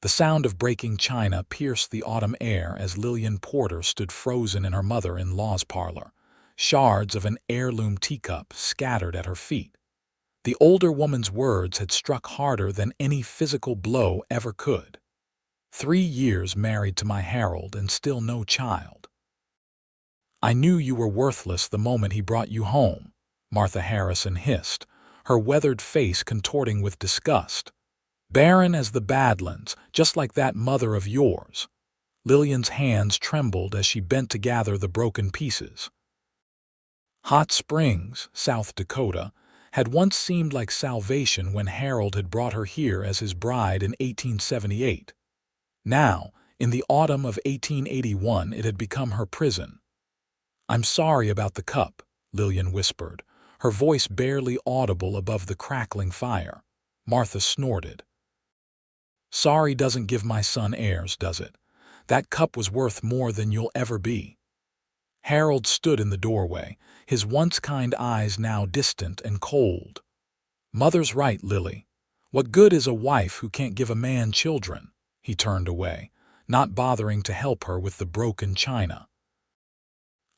The sound of breaking china pierced the autumn air as Lillian Porter stood frozen in her mother-in-law's parlor, shards of an heirloom teacup scattered at her feet. The older woman's words had struck harder than any physical blow ever could. 3 years married to my Harold and still no child. I knew you were worthless the moment he brought you home, Martha Harrison hissed, her weathered face contorting with disgust. Barren as the Badlands, just like that mother of yours. Lillian's hands trembled as she bent to gather the broken pieces. Hot Springs, South Dakota, had once seemed like salvation when Harold had brought her here as his bride in 1878. Now, in the autumn of 1881, it had become her prison. "I'm sorry about the cup," Lillian whispered, her voice barely audible above the crackling fire. Martha snorted. "Sorry doesn't give my son heirs, does it? That cup was worth more than you'll ever be." Harold stood in the doorway, his once kind eyes now distant and cold. "Mother's right, Lily. What good is a wife who can't give a man children?" He turned away, not bothering to help her with the broken china.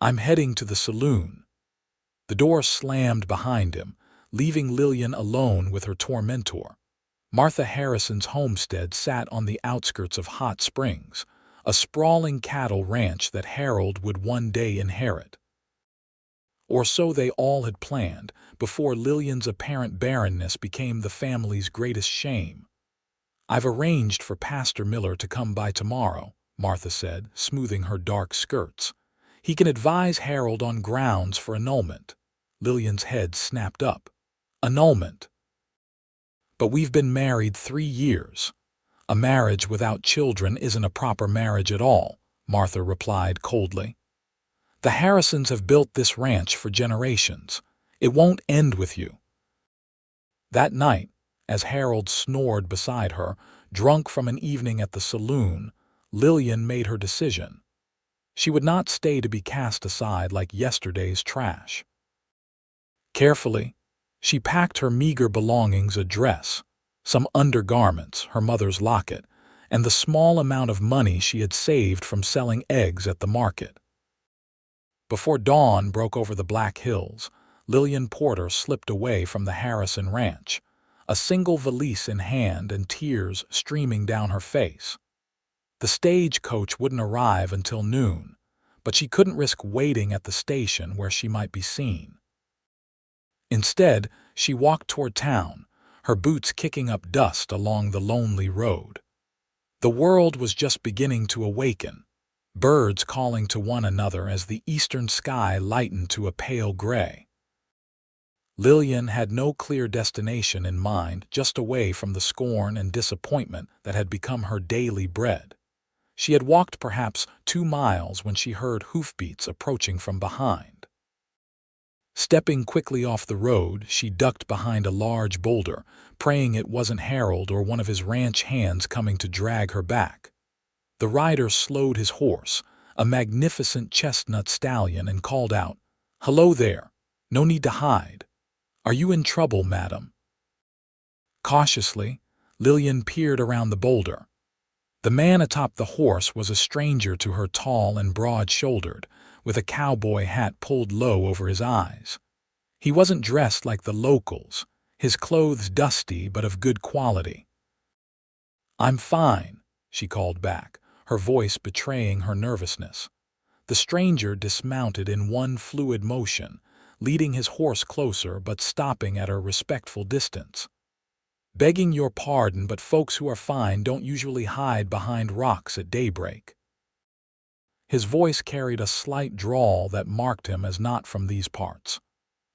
"I'm heading to the saloon." The door slammed behind him, leaving Lillian alone with her tormentor. Martha Harrison's homestead sat on the outskirts of Hot Springs, a sprawling cattle ranch that Harold would one day inherit. Or so they all had planned, before Lillian's apparent barrenness became the family's greatest shame. "I've arranged for Pastor Miller to come by tomorrow," Martha said, smoothing her dark skirts. "He can advise Harold on grounds for annulment." Lillian's head snapped up. "Annulment? But we've been married 3 years. A marriage without children isn't a proper marriage at all," Martha replied coldly. "The Harrisons have built this ranch for generations. It won't end with you." That night, as Harold snored beside her, drunk from an evening at the saloon, Lillian made her decision. She would not stay to be cast aside like yesterday's trash. Carefully, she packed her meager belongings: a dress, some undergarments, her mother's locket, and the small amount of money she had saved from selling eggs at the market. Before dawn broke over the Black Hills, Lillian Porter slipped away from the Harrison ranch, a single valise in hand and tears streaming down her face. The stagecoach wouldn't arrive until noon, but she couldn't risk waiting at the station where she might be seen. Instead, she walked toward town, her boots kicking up dust along the lonely road. The world was just beginning to awaken, birds calling to one another as the eastern sky lightened to a pale gray. Lillian had no clear destination in mind, just away from the scorn and disappointment that had become her daily bread. She had walked perhaps 2 miles when she heard hoofbeats approaching from behind. Stepping quickly off the road, she ducked behind a large boulder, praying it wasn't Harold or one of his ranch hands coming to drag her back. The rider slowed his horse, a magnificent chestnut stallion, and called out, "Hello there. No need to hide. Are you in trouble, madam?" Cautiously, Lillian peered around the boulder. The man atop the horse was a stranger to her, tall and broad-shouldered, with a cowboy hat pulled low over his eyes. He wasn't dressed like the locals, his clothes dusty but of good quality. "I'm fine," she called back, her voice betraying her nervousness. The stranger dismounted in one fluid motion, leading his horse closer but stopping at a respectful distance. "Begging your pardon, but folks who are fine don't usually hide behind rocks at daybreak." His voice carried a slight drawl that marked him as not from these parts.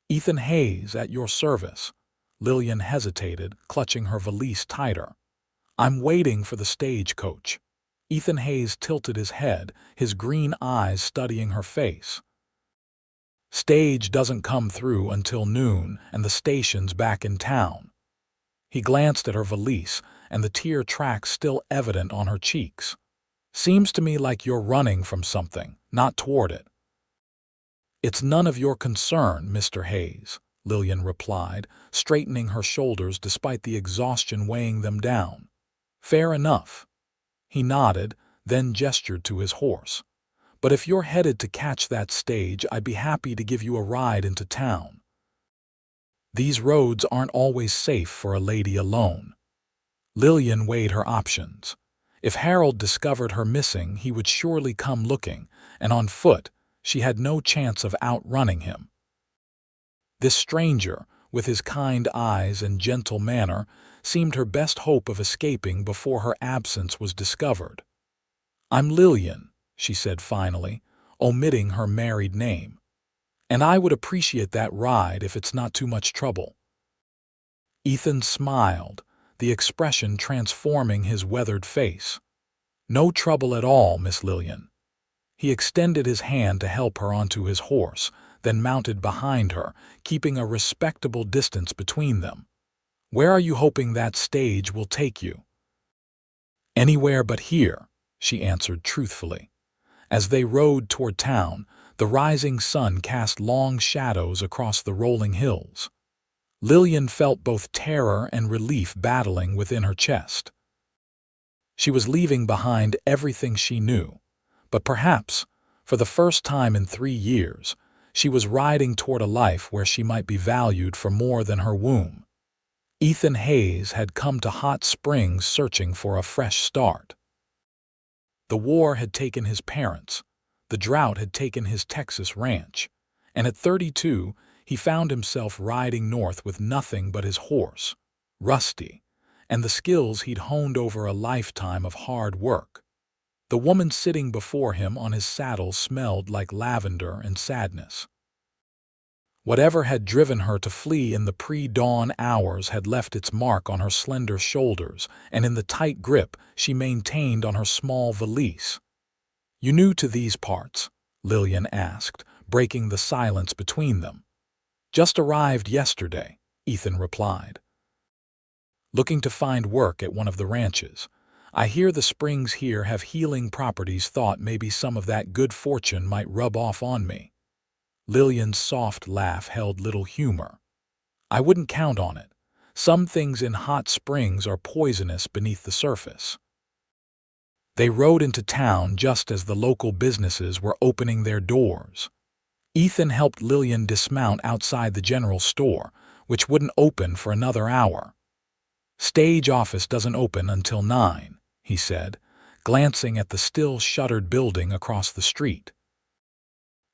"Ethan Hayes, at your service." Lillian hesitated, clutching her valise tighter. "I'm waiting for the stagecoach." Ethan Hayes tilted his head, his green eyes studying her face. "Stage doesn't come through until noon, and the station's back in town." He glanced at her valise, and the tear tracks still evident on her cheeks. "Seems to me like you're running from something, not toward it." "It's none of your concern, Mr. Hayes," Lillian replied, straightening her shoulders despite the exhaustion weighing them down. "Fair enough. He nodded, then gestured to his horse. "But if you're headed to catch that stage, I'd be happy to give you a ride into town. These roads aren't always safe for a lady alone." Lillian weighed her options. If Harold discovered her missing, he would surely come looking, and on foot, she had no chance of outrunning him. This stranger, with his kind eyes and gentle manner, seemed her best hope of escaping before her absence was discovered. "I'm Lillian," she said finally, omitting her married name. "And I would appreciate that ride if it's not too much trouble." Ethan smiled, the expression transforming his weathered face. "No trouble at all, Miss Lillian." He extended his hand to help her onto his horse, then mounted behind her, keeping a respectable distance between them. "Where are you hoping that stage will take you?" "Anywhere but here," she answered truthfully. As they rode toward town, the rising sun cast long shadows across the rolling hills. Lillian felt both terror and relief battling within her chest. She was leaving behind everything she knew, but perhaps, for the first time in 3 years, she was riding toward a life where she might be valued for more than her womb. Ethan Hayes had come to Hot Springs searching for a fresh start. The war had taken his parents, the drought had taken his Texas ranch, and at 32, he found himself riding north with nothing but his horse, Rusty, and the skills he'd honed over a lifetime of hard work. The woman sitting before him on his saddle smelled like lavender and sadness. Whatever had driven her to flee in the pre-dawn hours had left its mark on her slender shoulders and in the tight grip she maintained on her small valise. "You new to these parts?" Lillian asked, breaking the silence between them. "Just arrived yesterday," Ethan replied. "Looking to find work at one of the ranches. I hear the springs here have healing properties. Thought maybe some of that good fortune might rub off on me." Lillian's soft laugh held little humor. "I wouldn't count on it. Some things in Hot Springs are poisonous beneath the surface." They rode into town just as the local businesses were opening their doors. Ethan helped Lillian dismount outside the general store, which wouldn't open for another hour. "Stage office doesn't open until 9, he said, glancing at the still shuttered building across the street.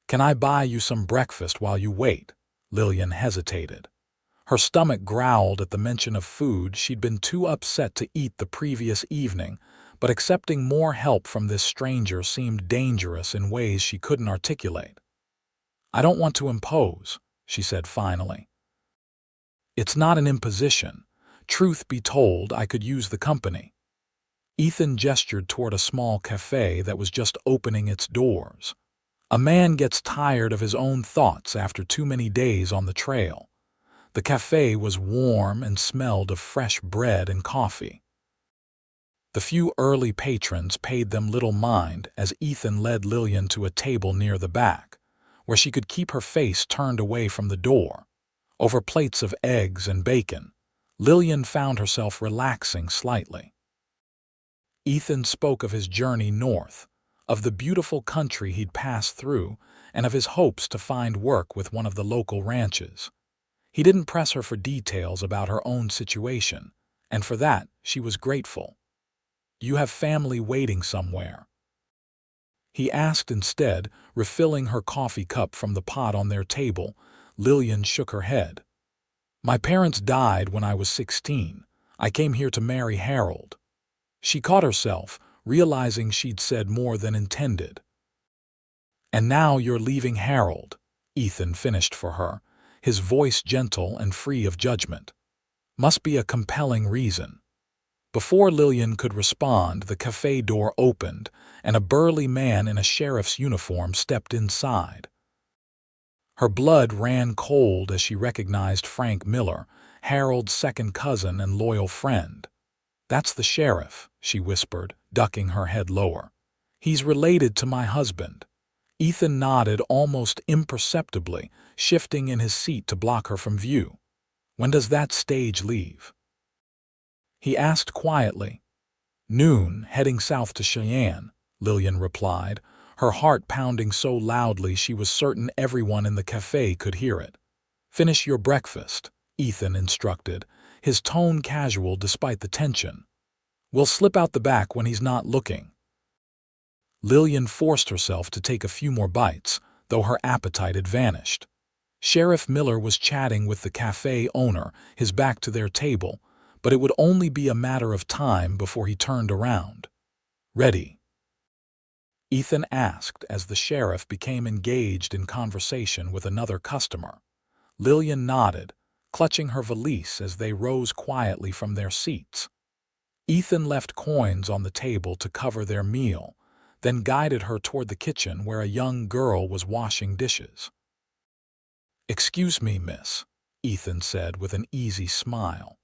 "Can I buy you some breakfast while you wait?" Lillian hesitated. Her stomach growled at the mention of food she'd been too upset to eat the previous evening, but accepting more help from this stranger seemed dangerous in ways she couldn't articulate. "I don't want to impose," she said finally. "It's not an imposition. Truth be told, I could use the company." Ethan gestured toward a small cafe that was just opening its doors. A man gets tired of his own thoughts after too many days on the trail. The cafe was warm and smelled of fresh bread and coffee. The few early patrons paid them little mind as Ethan led Lillian to a table near the back, where she could keep her face turned away from the door. Over plates of eggs and bacon, Lillian found herself relaxing slightly. Ethan spoke of his journey north, of the beautiful country he'd passed through, and of his hopes to find work with one of the local ranches. He didn't press her for details about her own situation, and for that she was grateful. "You have family waiting somewhere?" he asked instead, refilling her coffee cup from the pot on their table. Lillian shook her head. "My parents died when I was 16. I came here to marry Harold." She caught herself, realizing she'd said more than intended. "And now you're leaving Harold," Ethan finished for her, his voice gentle and free of judgment. "Must be a compelling reason." Before Lillian could respond, the cafe door opened, and a burly man in a sheriff's uniform stepped inside. Her blood ran cold as she recognized Frank Miller, Harold's second cousin and loyal friend. "That's the sheriff," she whispered, ducking her head lower. "He's related to my husband." Ethan nodded almost imperceptibly, shifting in his seat to block her from view. "When does that stage leave?" he asked quietly. "Noon, heading south to Cheyenne, Lillian replied, her heart pounding so loudly she was certain everyone in the cafe could hear it. Finish your breakfast, Ethan instructed, his tone casual despite the tension. We'll slip out the back when he's not looking. Lillian forced herself to take a few more bites, though her appetite had vanished. Sheriff Miller was chatting with the cafe owner, his back to their table, but it would only be a matter of time before he turned around. Ready? Ethan asked as the sheriff became engaged in conversation with another customer. Lillian nodded, clutching her valise as they rose quietly from their seats. Ethan left coins on the table to cover their meal, then guided her toward the kitchen where a young girl was washing dishes. "Excuse me, miss," Ethan said with an easy smile.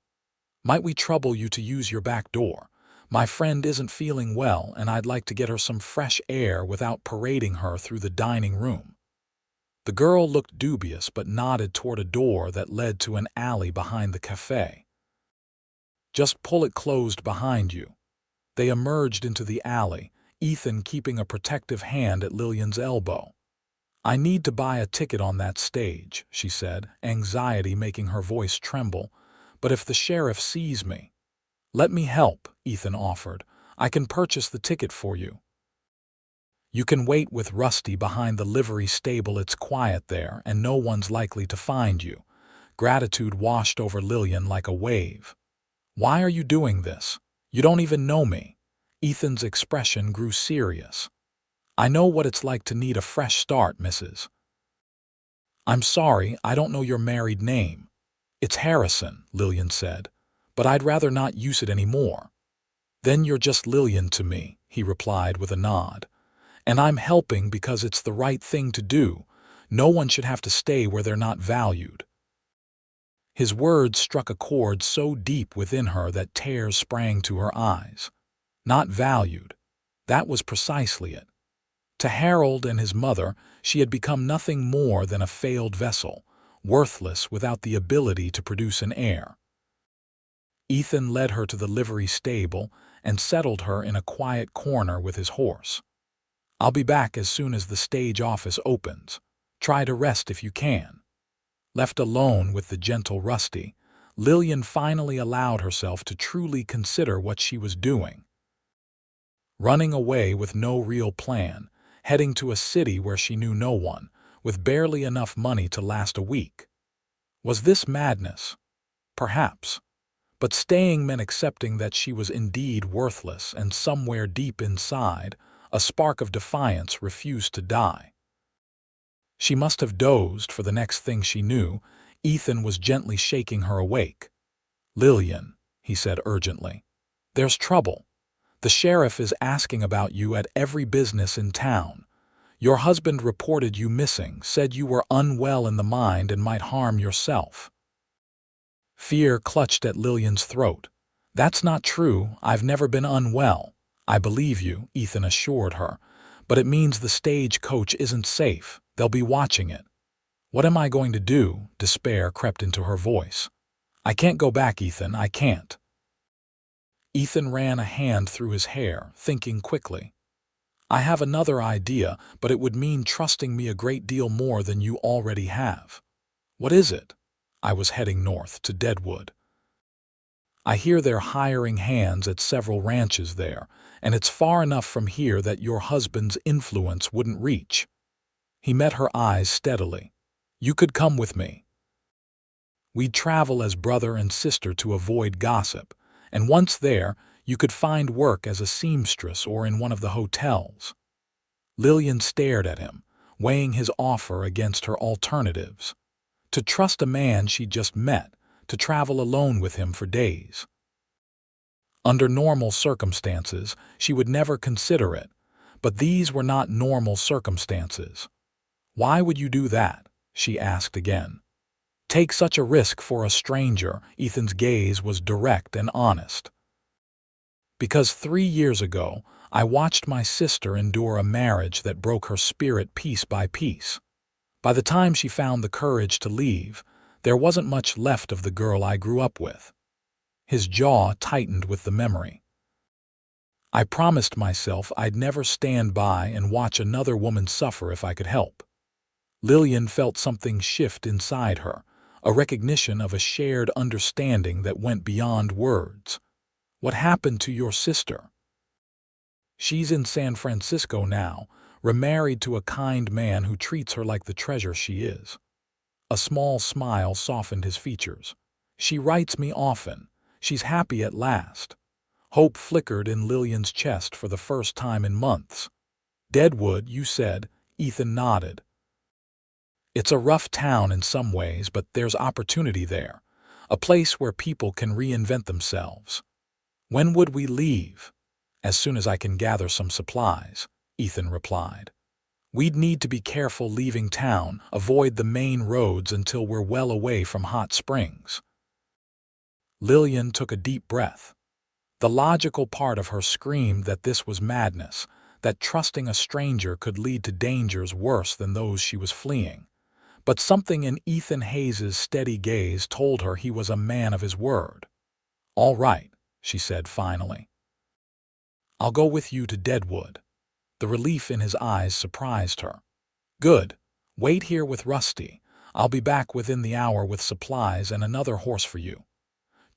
"Might we trouble you to use your back door? My friend isn't feeling well, and I'd like to get her some fresh air without parading her through the dining room." The girl looked dubious but nodded toward a door that led to an alley behind the cafe. "Just pull it closed behind you." They emerged into the alley, Ethan keeping a protective hand at Lillian's elbow. "I need to buy a ticket on that stage," she said, anxiety making her voice tremble. "But if the sheriff sees me—" "Let me help," Ethan offered. "I can purchase the ticket for you." "You can wait with Rusty behind the livery stable. It's quiet there, and no one's likely to find you." Gratitude washed over Lillian like a wave. "Why are you doing this? You don't even know me." Ethan's expression grew serious. "I know what it's like to need a fresh start, Mrs. I'm sorry, I don't know your married name." "It's Harrison," Lillian said, "but I'd rather not use it anymore." "Then you're just Lillian to me," he replied with a nod. "And I'm helping because it's the right thing to do. No one should have to stay where they're not valued." His words struck a chord so deep within her that tears sprang to her eyes. Not valued. That was precisely it. To Harold and his mother, she had become nothing more than a failed vessel, worthless without the ability to produce an heir. Ethan led her to the livery stable and settled her in a quiet corner with his horse. "I'll be back as soon as the stage office opens. Try to rest if you can." Left alone with the gentle Rusty, Lillian finally allowed herself to truly consider what she was doing. Running away with no real plan, heading to a city where she knew no one, with barely enough money to last a week. Was this madness? Perhaps. But staying meant accepting that she was indeed worthless, and somewhere deep inside, a spark of defiance refused to die. She must have dozed, for the next thing she knew, Ethan was gently shaking her awake. "Lillian," he said urgently, "there's trouble. The sheriff is asking about you at every business in town. Your husband reported you missing, said you were unwell in the mind and might harm yourself." Fear clutched at Lillian's throat. "That's not true. I've never been unwell." "I believe you," Ethan assured her, "but it means the stagecoach isn't safe. They'll be watching it." "What am I going to do?" Despair crept into her voice. "I can't go back, Ethan. I can't." Ethan ran a hand through his hair, thinking quickly. "I have another idea, but it would mean trusting me a great deal more than you already have." "What is it?" "I was heading north to Deadwood. I hear they're hiring hands at several ranches there, and it's far enough from here that your husband's influence wouldn't reach." He met her eyes steadily. "You could come with me. We'd travel as brother and sister to avoid gossip, and once there, you could find work as a seamstress or in one of the hotels." Lillian stared at him, weighing his offer against her alternatives. To trust a man she'd just met, to travel alone with him for days. Under normal circumstances, she would never consider it, but these were not normal circumstances. "Why would you do that?" she asked again. "Take such a risk for a stranger." Ethan's gaze was direct and honest. "Because 3 years ago, I watched my sister endure a marriage that broke her spirit piece by piece. By the time she found the courage to leave, there wasn't much left of the girl I grew up with." His jaw tightened with the memory. I promised myself I'd never stand by and watch another woman suffer if I could help. Lillian felt something shift inside her, a recognition of a shared understanding that went beyond words. What happened to your sister? She's in San Francisco now, remarried to a kind man who treats her like the treasure she is. A small smile softened his features. She writes me often. She's happy at last. Hope flickered in Lillian's chest for the first time in months. Deadwood, you said. Ethan nodded. It's a rough town in some ways, but there's opportunity there. A place where people can reinvent themselves. When would we leave? As soon as I can gather some supplies, Ethan replied. We'd need to be careful leaving town, avoid the main roads until we're well away from hot springs. Lillian took a deep breath. The logical part of her screamed that this was madness, that trusting a stranger could lead to dangers worse than those she was fleeing. But something in Ethan Hayes's steady gaze told her he was a man of his word. All right, she said finally. I'll go with you to Deadwood. The relief in his eyes surprised her. Good. Wait here with Rusty. I'll be back within the hour with supplies and another horse for you.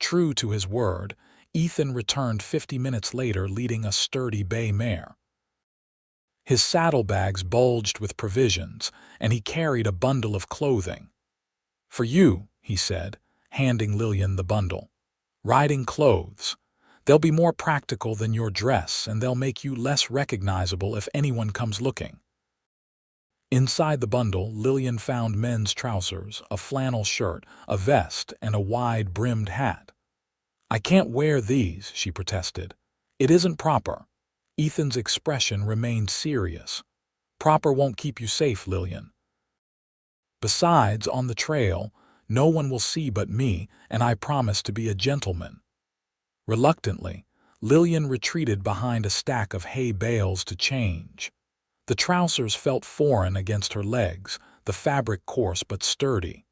True to his word, Ethan returned 50 minutes later leading a sturdy bay mare. His saddlebags bulged with provisions, and he carried a bundle of clothing. For you, he said, handing Lillian the bundle. Riding clothes. They'll be more practical than your dress, and they'll make you less recognizable if anyone comes looking. Inside the bundle, Lillian found men's trousers, a flannel shirt, a vest, and a wide-brimmed hat. I can't wear these, she protested. It isn't proper. Ethan's expression remained serious. Proper won't keep you safe, Lillian. Besides, on the trail, no one will see but me, and I promise to be a gentleman. Reluctantly, Lillian retreated behind a stack of hay bales to change. The trousers felt foreign against her legs, the fabric coarse but sturdy.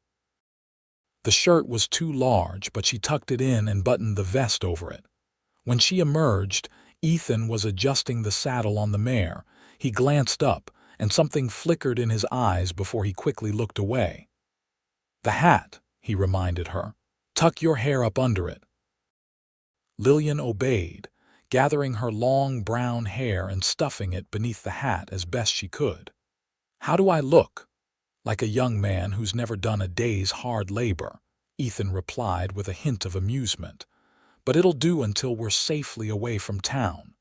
The shirt was too large, but she tucked it in and buttoned the vest over it. When she emerged, Ethan was adjusting the saddle on the mare. He glanced up, and something flickered in his eyes before he quickly looked away. The hat, he reminded her. Tuck your hair up under it. Lillian obeyed, gathering her long brown hair and stuffing it beneath the hat as best she could. How do I look? Like a young man who's never done a day's hard labor, Ethan replied with a hint of amusement. But it'll do until we're safely away from town.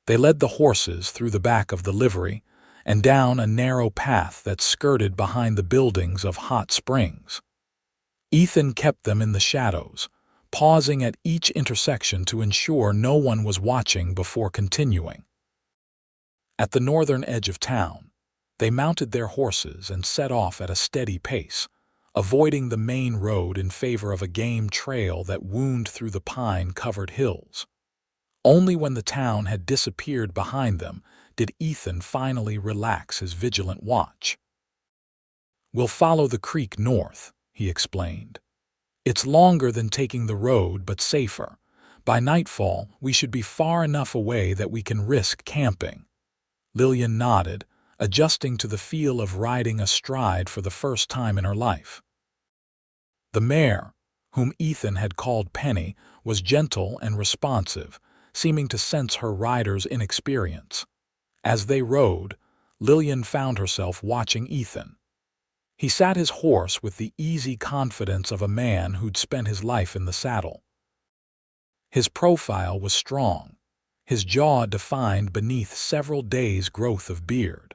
They led the horses through the back of the livery and down a narrow path that skirted behind the buildings of Hot Springs. Ethan kept them in the shadows, pausing at each intersection to ensure no one was watching before continuing. At the northern edge of town, they mounted their horses and set off at a steady pace, avoiding the main road in favor of a game trail that wound through the pine-covered hills. Only when the town had disappeared behind them did Ethan finally relax his vigilant watch. We'll follow the creek north, he explained. It's longer than taking the road, but safer. By nightfall, we should be far enough away that we can risk camping. Lillian nodded, adjusting to the feel of riding astride for the first time in her life. The mare, whom Ethan had called Penny, was gentle and responsive, seeming to sense her rider's inexperience. As they rode, Lillian found herself watching Ethan. He sat his horse with the easy confidence of a man who'd spent his life in the saddle. His profile was strong, his jaw defined beneath several days' growth of beard.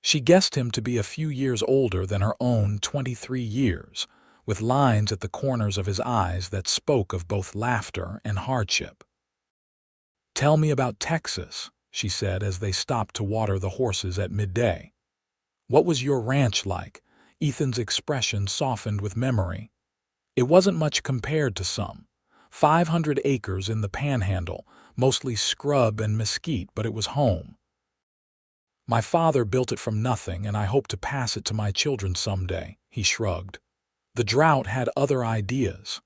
She guessed him to be a few years older than her own 23 years, with lines at the corners of his eyes that spoke of both laughter and hardship. Tell me about Texas, she said as they stopped to water the horses at midday. What was your ranch like? Ethan's expression softened with memory. It wasn't much compared to some. 500 acres in the Panhandle, mostly scrub and mesquite, but it was home. My father built it from nothing, and I hope to pass it to my children someday, he shrugged. The drought had other ideas.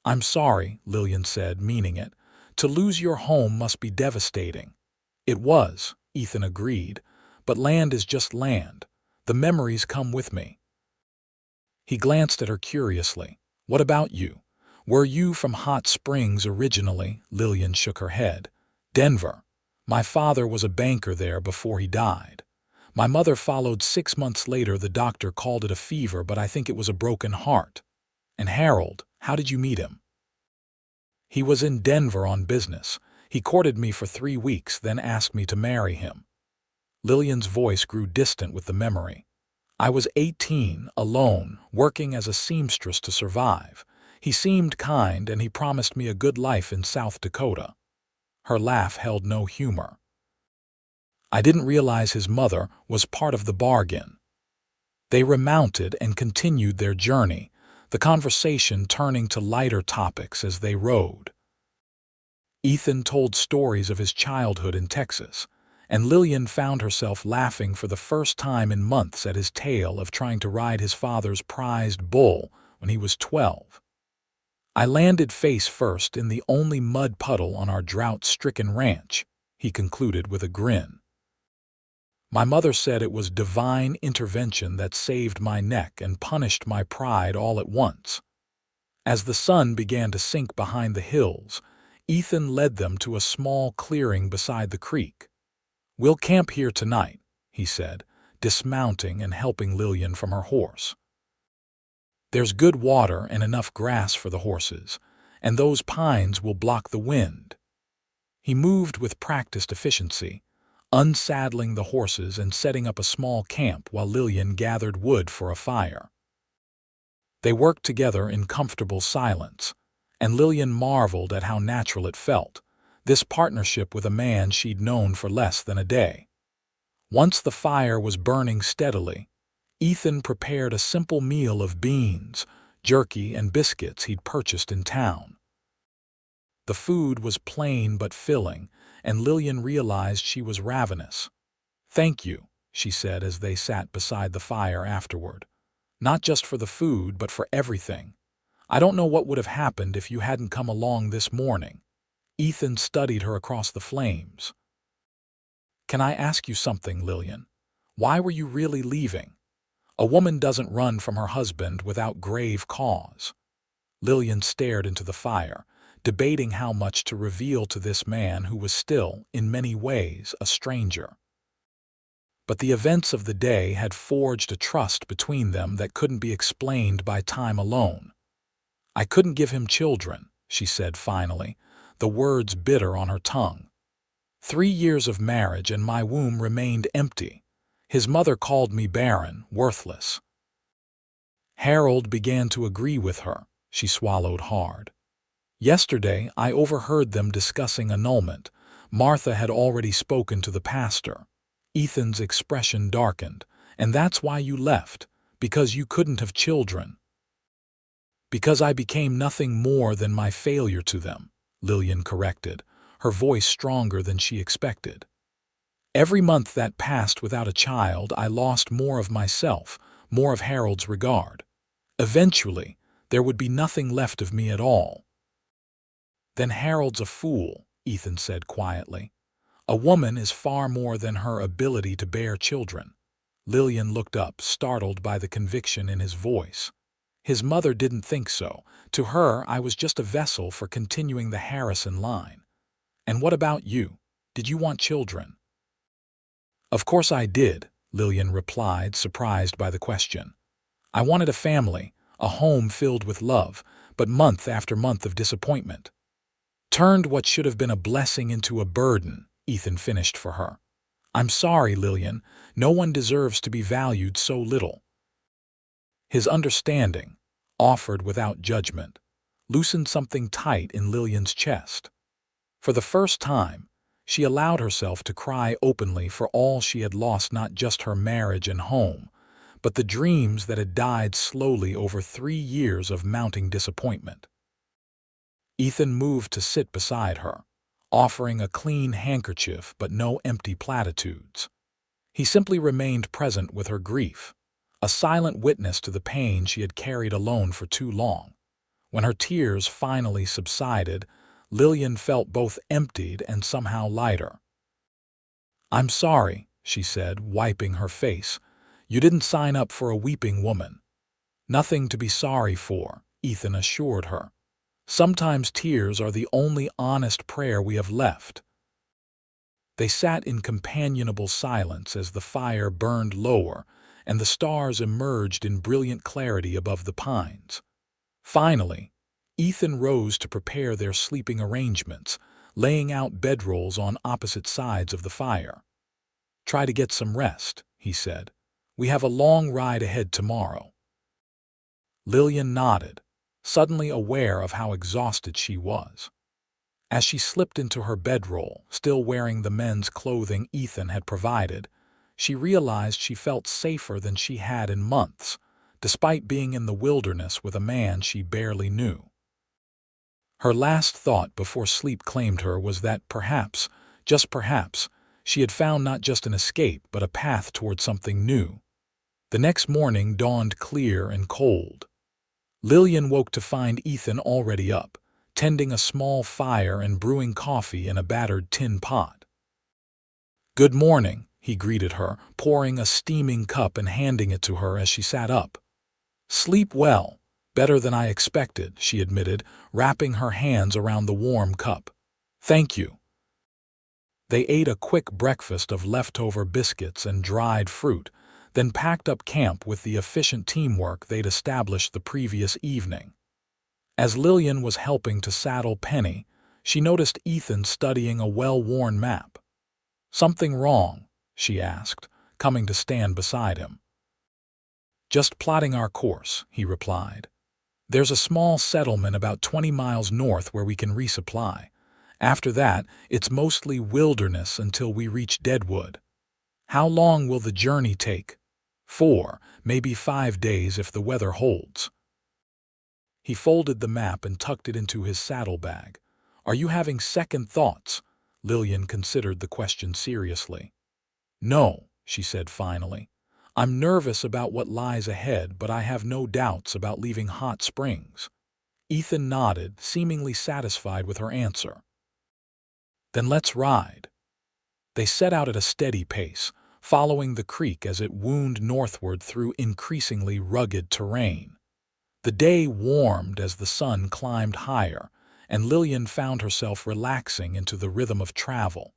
I'm sorry, Lillian said, meaning it. To lose your home must be devastating. It was, Ethan agreed, but land is just land. The memories come with me. He glanced at her curiously. What about you? Were you from Hot Springs originally? Lillian shook her head. Denver. My father was a banker there before he died. My mother followed 6 months later. The doctor called it a fever, but I think it was a broken heart. And Harold, how did you meet him? He was in Denver on business. He courted me for 3 weeks, then asked me to marry him. Lillian's voice grew distant with the memory. I was 18, alone, working as a seamstress to survive. He seemed kind, and he promised me a good life in South Dakota. Her laugh held no humor. I didn't realize his mother was part of the bargain. They remounted and continued their journey, the conversation turning to lighter topics as they rode. Ethan told stories of his childhood in Texas, and Lillian found herself laughing for the first time in months at his tale of trying to ride his father's prized bull when he was 12. I landed face first in the only mud puddle on our drought-stricken ranch, he concluded with a grin. My mother said it was divine intervention that saved my neck and punished my pride all at once. As the sun began to sink behind the hills, Ethan led them to a small clearing beside the creek. We'll camp here tonight, he said, dismounting and helping Lillian from her horse. There's good water and enough grass for the horses, and those pines will block the wind. He moved with practiced efficiency, unsaddling the horses and setting up a small camp while Lillian gathered wood for a fire. They worked together in comfortable silence, and Lillian marveled at how natural it felt, this partnership with a man she'd known for less than a day. Once the fire was burning steadily, Ethan prepared a simple meal of beans, jerky, and biscuits he'd purchased in town. The food was plain but filling, and Lillian realized she was ravenous. "Thank you," she said as they sat beside the fire afterward. "Not just for the food, but for everything. I don't know what would have happened if you hadn't come along this morning." Ethan studied her across the flames. "Can I ask you something, Lillian? Why were you really leaving? A woman doesn't run from her husband without grave cause." Lillian stared into the fire, debating how much to reveal to this man who was still, in many ways, a stranger. But the events of the day had forged a trust between them that couldn't be explained by time alone. "I couldn't give him children," she said finally, the words bitter on her tongue. 3 years of marriage and my womb remained empty. His mother called me barren, worthless. Harold began to agree with her. She swallowed hard. "Yesterday I overheard them discussing annulment. Martha had already spoken to the pastor." Ethan's expression darkened. "And that's why you left, because you couldn't have children." "Because I became nothing more than my failure to them," Lillian corrected, her voice stronger than she expected. "Every month that passed without a child, I lost more of myself, more of Harold's regard. Eventually, there would be nothing left of me at all." "Then Harold's a fool," Ethan said quietly. "A woman is far more than her ability to bear children." Lillian looked up, startled by the conviction in his voice. His mother didn't think so. To her, I was just a vessel for continuing the Harrison line. "And what about you? Did you want children?" "Of course I did," Lillian replied, surprised by the question. "I wanted a family, a home filled with love, but month after month of disappointment. Turned what should have been a blessing into a burden," Ethan finished for her. "I'm sorry, Lillian. No one deserves to be valued so little." His understanding, offered without judgment, loosened something tight in Lillian's chest. For the first time, she allowed herself to cry openly for all she had lost, not just her marriage and home, but the dreams that had died slowly over 3 years of mounting disappointment. Ethan moved to sit beside her, offering a clean handkerchief but no empty platitudes. He simply remained present with her grief, a silent witness to the pain she had carried alone for too long. When her tears finally subsided, Lillian felt both emptied and somehow lighter. "I'm sorry," she said, wiping her face. "You didn't sign up for a weeping woman." "Nothing to be sorry for," Ethan assured her. "Sometimes tears are the only honest prayer we have left." They sat in companionable silence as the fire burned lower and the stars emerged in brilliant clarity above the pines. Finally, Ethan rose to prepare their sleeping arrangements, laying out bedrolls on opposite sides of the fire. "Try to get some rest," he said. "We have a long ride ahead tomorrow." Lillian nodded, suddenly aware of how exhausted she was. As she slipped into her bedroll, still wearing the men's clothing Ethan had provided, she realized she felt safer than she had in months, despite being in the wilderness with a man she barely knew. Her last thought before sleep claimed her was that perhaps, just perhaps, she had found not just an escape but a path toward something new. The next morning dawned clear and cold. Lillian woke to find Ethan already up, tending a small fire and brewing coffee in a battered tin pot. "Good morning," he greeted her, pouring a steaming cup and handing it to her as she sat up. "Sleep well. Better than I expected," she admitted, wrapping her hands around the warm cup. "Thank you." They ate a quick breakfast of leftover biscuits and dried fruit, then packed up camp with the efficient teamwork they'd established the previous evening. As Lillian was helping to saddle Penny, she noticed Ethan studying a well-worn map. "Something wrong?" she asked, coming to stand beside him. "Just plotting our course," he replied. "There's a small settlement about 20 miles north where we can resupply. After that, it's mostly wilderness until we reach Deadwood." "How long will the journey take?" 4, maybe 5 days if the weather holds." He folded the map and tucked it into his saddlebag. "Are you having second thoughts?" Lillian considered the question seriously. "No," she said finally. "I'm nervous about what lies ahead, but I have no doubts about leaving Hot Springs." Ethan nodded, seemingly satisfied with her answer. "Then let's ride." They set out at a steady pace, following the creek as it wound northward through increasingly rugged terrain. The day warmed as the sun climbed higher, and Lillian found herself relaxing into the rhythm of travel.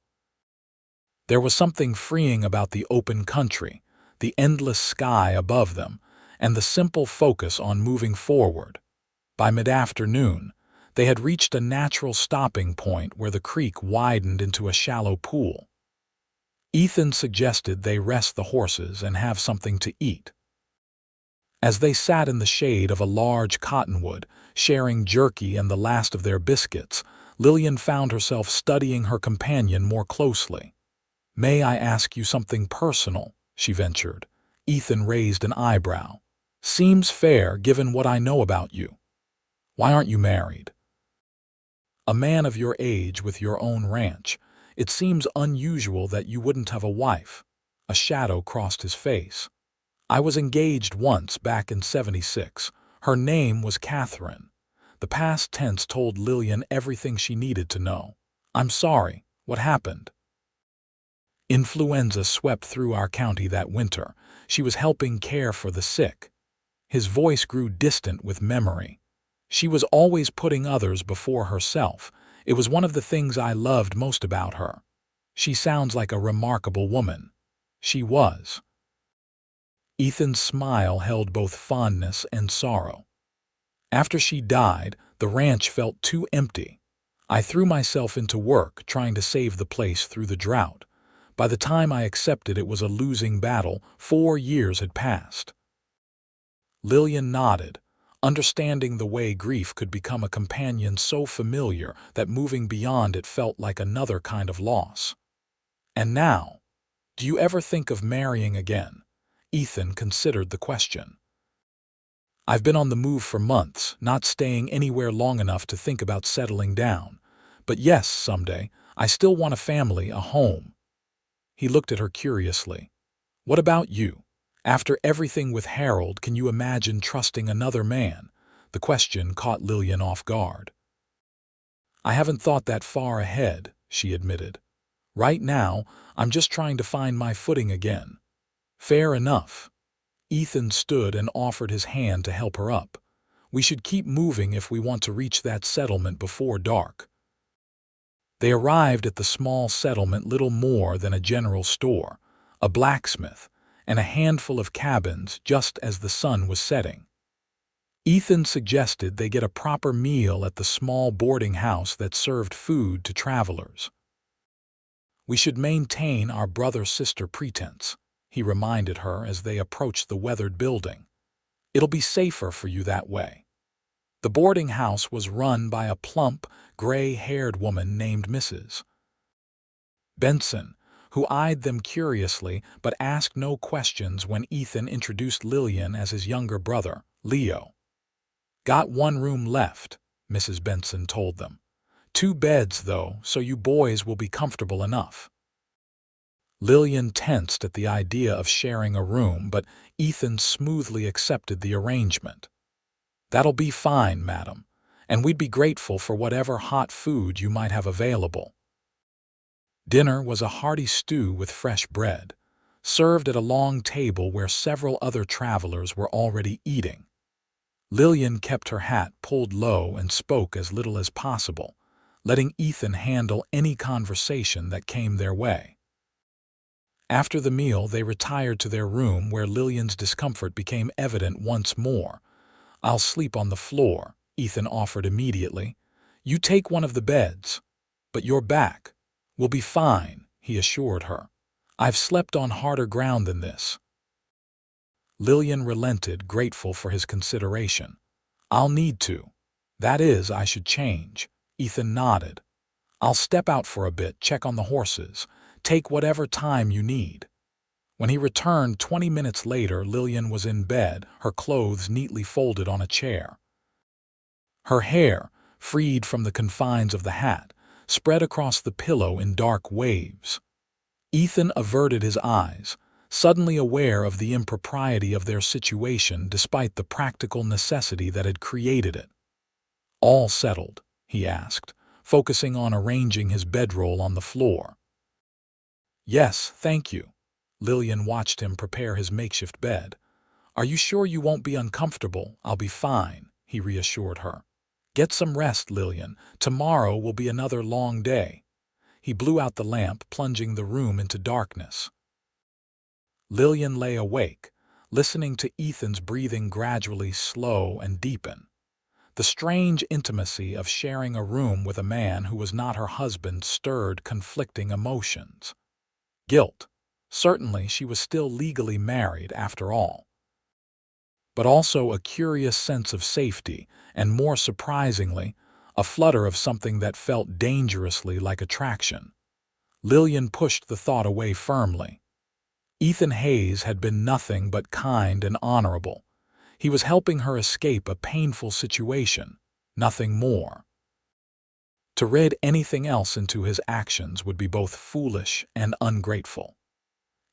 There was something freeing about the open country, the endless sky above them, and the simple focus on moving forward. By mid-afternoon, they had reached a natural stopping point where the creek widened into a shallow pool. Ethan suggested they rest the horses and have something to eat. As they sat in the shade of a large cottonwood, sharing jerky and the last of their biscuits, Lillian found herself studying her companion more closely. "May I ask you something personal?" she ventured. Ethan raised an eyebrow. "Seems fair given what I know about you. Why aren't you married?" "A man of your age with your own ranch. It seems unusual that you wouldn't have a wife." A shadow crossed his face. "I was engaged once back in '76. Her name was Catherine." The past tense told Lillian everything she needed to know. "I'm sorry. What happened?" "Influenza swept through our county that winter. She was helping care for the sick." His voice grew distant with memory. "She was always putting others before herself. It was one of the things I loved most about her. She sounds like a remarkable woman." She was. Ethan's smile held both fondness and sorrow. "After she died, the ranch felt too empty. I threw myself into work trying to save the place through the drought. By the time I accepted it was a losing battle, 4 years had passed." Lillian nodded, understanding the way grief could become a companion so familiar that moving beyond it felt like another kind of loss. "And now, do you ever think of marrying again?" Ethan considered the question. "I've been on the move for months, not staying anywhere long enough to think about settling down. But yes, someday, I still want a family, a home." He looked at her curiously. "What about you? After everything with Harold, can you imagine trusting another man?" The question caught Lillian off guard. I haven't thought that far ahead, she admitted. Right now, I'm just trying to find my footing again. Fair enough. Ethan stood and offered his hand to help her up. We should keep moving if we want to reach that settlement before dark. They arrived at the small settlement, little more than a general store, a blacksmith, and a handful of cabins just as the sun was setting. Ethan suggested they get a proper meal at the small boarding house that served food to travelers. We should maintain our brother-sister pretense, he reminded her as they approached the weathered building. It'll be safer for you that way. The boarding house was run by a plump, gray-haired woman named Mrs. Benson, who eyed them curiously but asked no questions when Ethan introduced Lillian as his younger brother, Leo. Got one room left, Mrs. Benson told them. 2 beds, though, so you boys will be comfortable enough. Lillian tensed at the idea of sharing a room, but Ethan smoothly accepted the arrangement. That'll be fine, madam, and we'd be grateful for whatever hot food you might have available. Dinner was a hearty stew with fresh bread, served at a long table where several other travelers were already eating. Lillian kept her hat pulled low and spoke as little as possible, letting Ethan handle any conversation that came their way. After the meal, they retired to their room where Lillian's discomfort became evident once more. I'll sleep on the floor, Ethan offered immediately. You take one of the beds. But your back will be fine, he assured her. I've slept on harder ground than this. Lillian relented, grateful for his consideration. I'll need to. That is, I should change. Ethan nodded. I'll step out for a bit, check on the horses. Take whatever time you need. When he returned 20 minutes later, Lillian was in bed, her clothes neatly folded on a chair. Her hair, freed from the confines of the hat, spread across the pillow in dark waves. Ethan averted his eyes, suddenly aware of the impropriety of their situation despite the practical necessity that had created it. All settled, he asked, focusing on arranging his bedroll on the floor. Yes, thank you. Lillian watched him prepare his makeshift bed. Are you sure you won't be uncomfortable? I'll be fine, he reassured her. Get some rest, Lillian. Tomorrow will be another long day. He blew out the lamp, plunging the room into darkness. Lillian lay awake, listening to Ethan's breathing gradually slow and deepen. The strange intimacy of sharing a room with a man who was not her husband stirred conflicting emotions. Guilt. Certainly, she was still legally married after all. But also a curious sense of safety, and more surprisingly, a flutter of something that felt dangerously like attraction. Lillian pushed the thought away firmly. Ethan Hayes had been nothing but kind and honorable. He was helping her escape a painful situation, nothing more. To read anything else into his actions would be both foolish and ungrateful.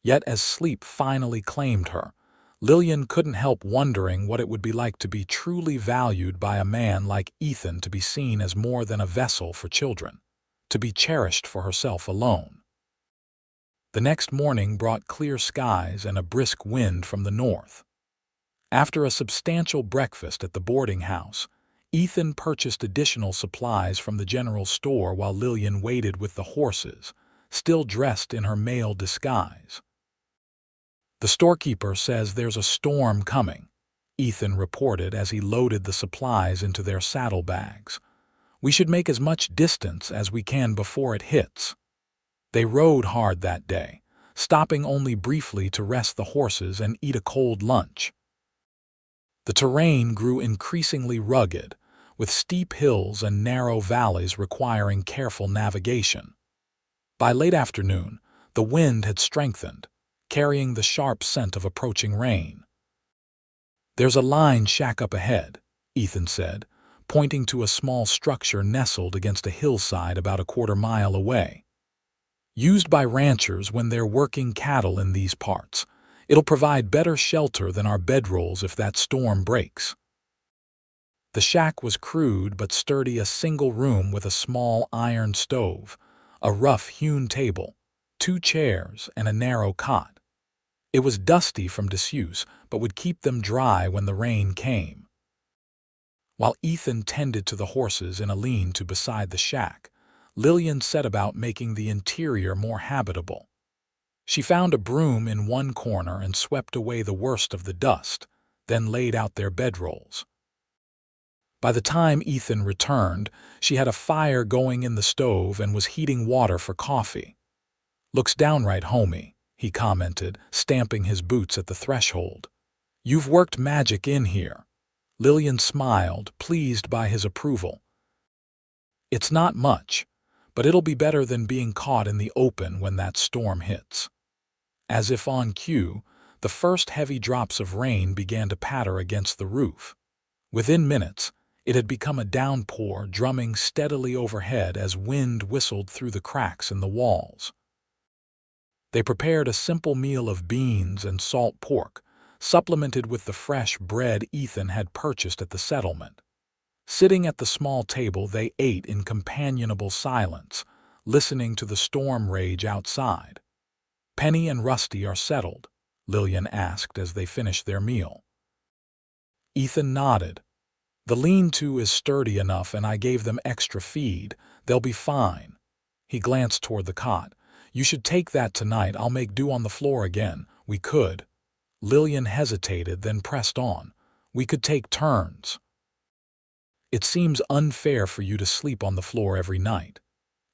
Yet as sleep finally claimed her, Lillian couldn't help wondering what it would be like to be truly valued by a man like Ethan, to be seen as more than a vessel for children, to be cherished for herself alone. The next morning brought clear skies and a brisk wind from the north. After a substantial breakfast at the boarding house, Ethan purchased additional supplies from the general store while Lillian waited with the horses, still dressed in her male disguise. The storekeeper says there's a storm coming, Ethan reported as he loaded the supplies into their saddlebags. We should make as much distance as we can before it hits. They rode hard that day, stopping only briefly to rest the horses and eat a cold lunch. The terrain grew increasingly rugged, with steep hills and narrow valleys requiring careful navigation. By late afternoon, the wind had strengthened, carrying the sharp scent of approaching rain. There's a line shack up ahead, Ethan said, pointing to a small structure nestled against a hillside about a quarter-mile away. Used by ranchers when they're working cattle in these parts, it'll provide better shelter than our bedrolls if that storm breaks. The shack was crude but sturdy, a single room with a small iron stove, a rough-hewn table, 2 chairs, and a narrow cot. It was dusty from disuse, but would keep them dry when the rain came. While Ethan tended to the horses in a lean-to beside the shack, Lillian set about making the interior more habitable. She found a broom in one corner and swept away the worst of the dust, then laid out their bedrolls. By the time Ethan returned, she had a fire going in the stove and was heating water for coffee. "Looks downright homey," he commented, stamping his boots at the threshold. "You've worked magic in here." Lillian smiled, pleased by his approval. "It's not much, but it'll be better than being caught in the open when that storm hits." As if on cue, the first heavy drops of rain began to patter against the roof. Within minutes, it had become a downpour, drumming steadily overhead as wind whistled through the cracks in the walls. They prepared a simple meal of beans and salt pork, supplemented with the fresh bread Ethan had purchased at the settlement. Sitting at the small table, they ate in companionable silence, listening to the storm rage outside. "Penny and Rusty are settled?" Lillian asked as they finished their meal. Ethan nodded. "The lean-to is sturdy enough and I gave them extra feed. They'll be fine." He glanced toward the cot. "You should take that tonight. I'll make do on the floor again." "We could." Lillian hesitated, then pressed on. "We could take turns." "It seems unfair for you to sleep on the floor every night."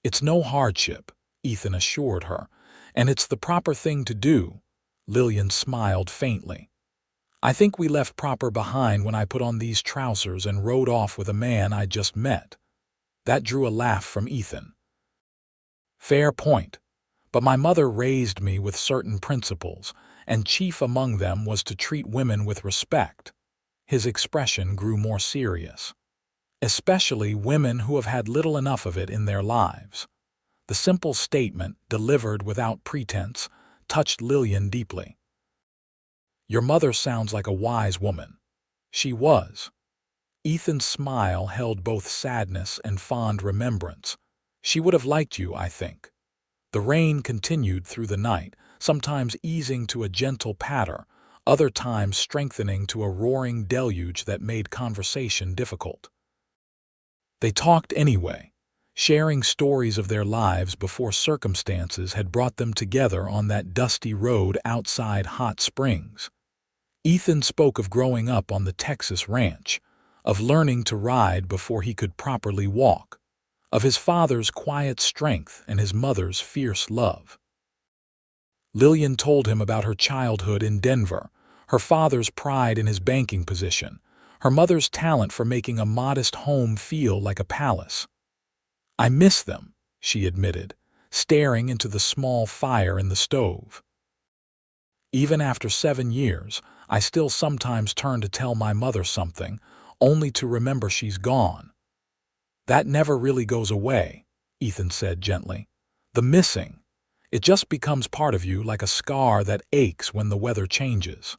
"It's no hardship," Ethan assured her, "and it's the proper thing to do." Lillian smiled faintly. "I think we left proper behind when I put on these trousers and rode off with a man I just met." That drew a laugh from Ethan. "Fair point. But my mother raised me with certain principles, and chief among them was to treat women with respect." His expression grew more serious. "Especially women who have had little enough of it in their lives." The simple statement, delivered without pretense, touched Lillian deeply. "Your mother sounds like a wise woman." "She was." Ethan's smile held both sadness and fond remembrance. "She would have liked you, I think." The rain continued through the night, sometimes easing to a gentle patter, other times strengthening to a roaring deluge that made conversation difficult. They talked anyway, sharing stories of their lives before circumstances had brought them together on that dusty road outside Hot Springs. Ethan spoke of growing up on the Texas ranch, of learning to ride before he could properly walk, of his father's quiet strength and his mother's fierce love. Lillian told him about her childhood in Denver, her father's pride in his banking position, her mother's talent for making a modest home feel like a palace. "I miss them," she admitted, staring into the small fire in the stove. "Even after 7 years, I still sometimes turn to tell my mother something, only to remember she's gone." "That never really goes away," Ethan said gently. "The missing. It just becomes part of you, like a scar that aches when the weather changes."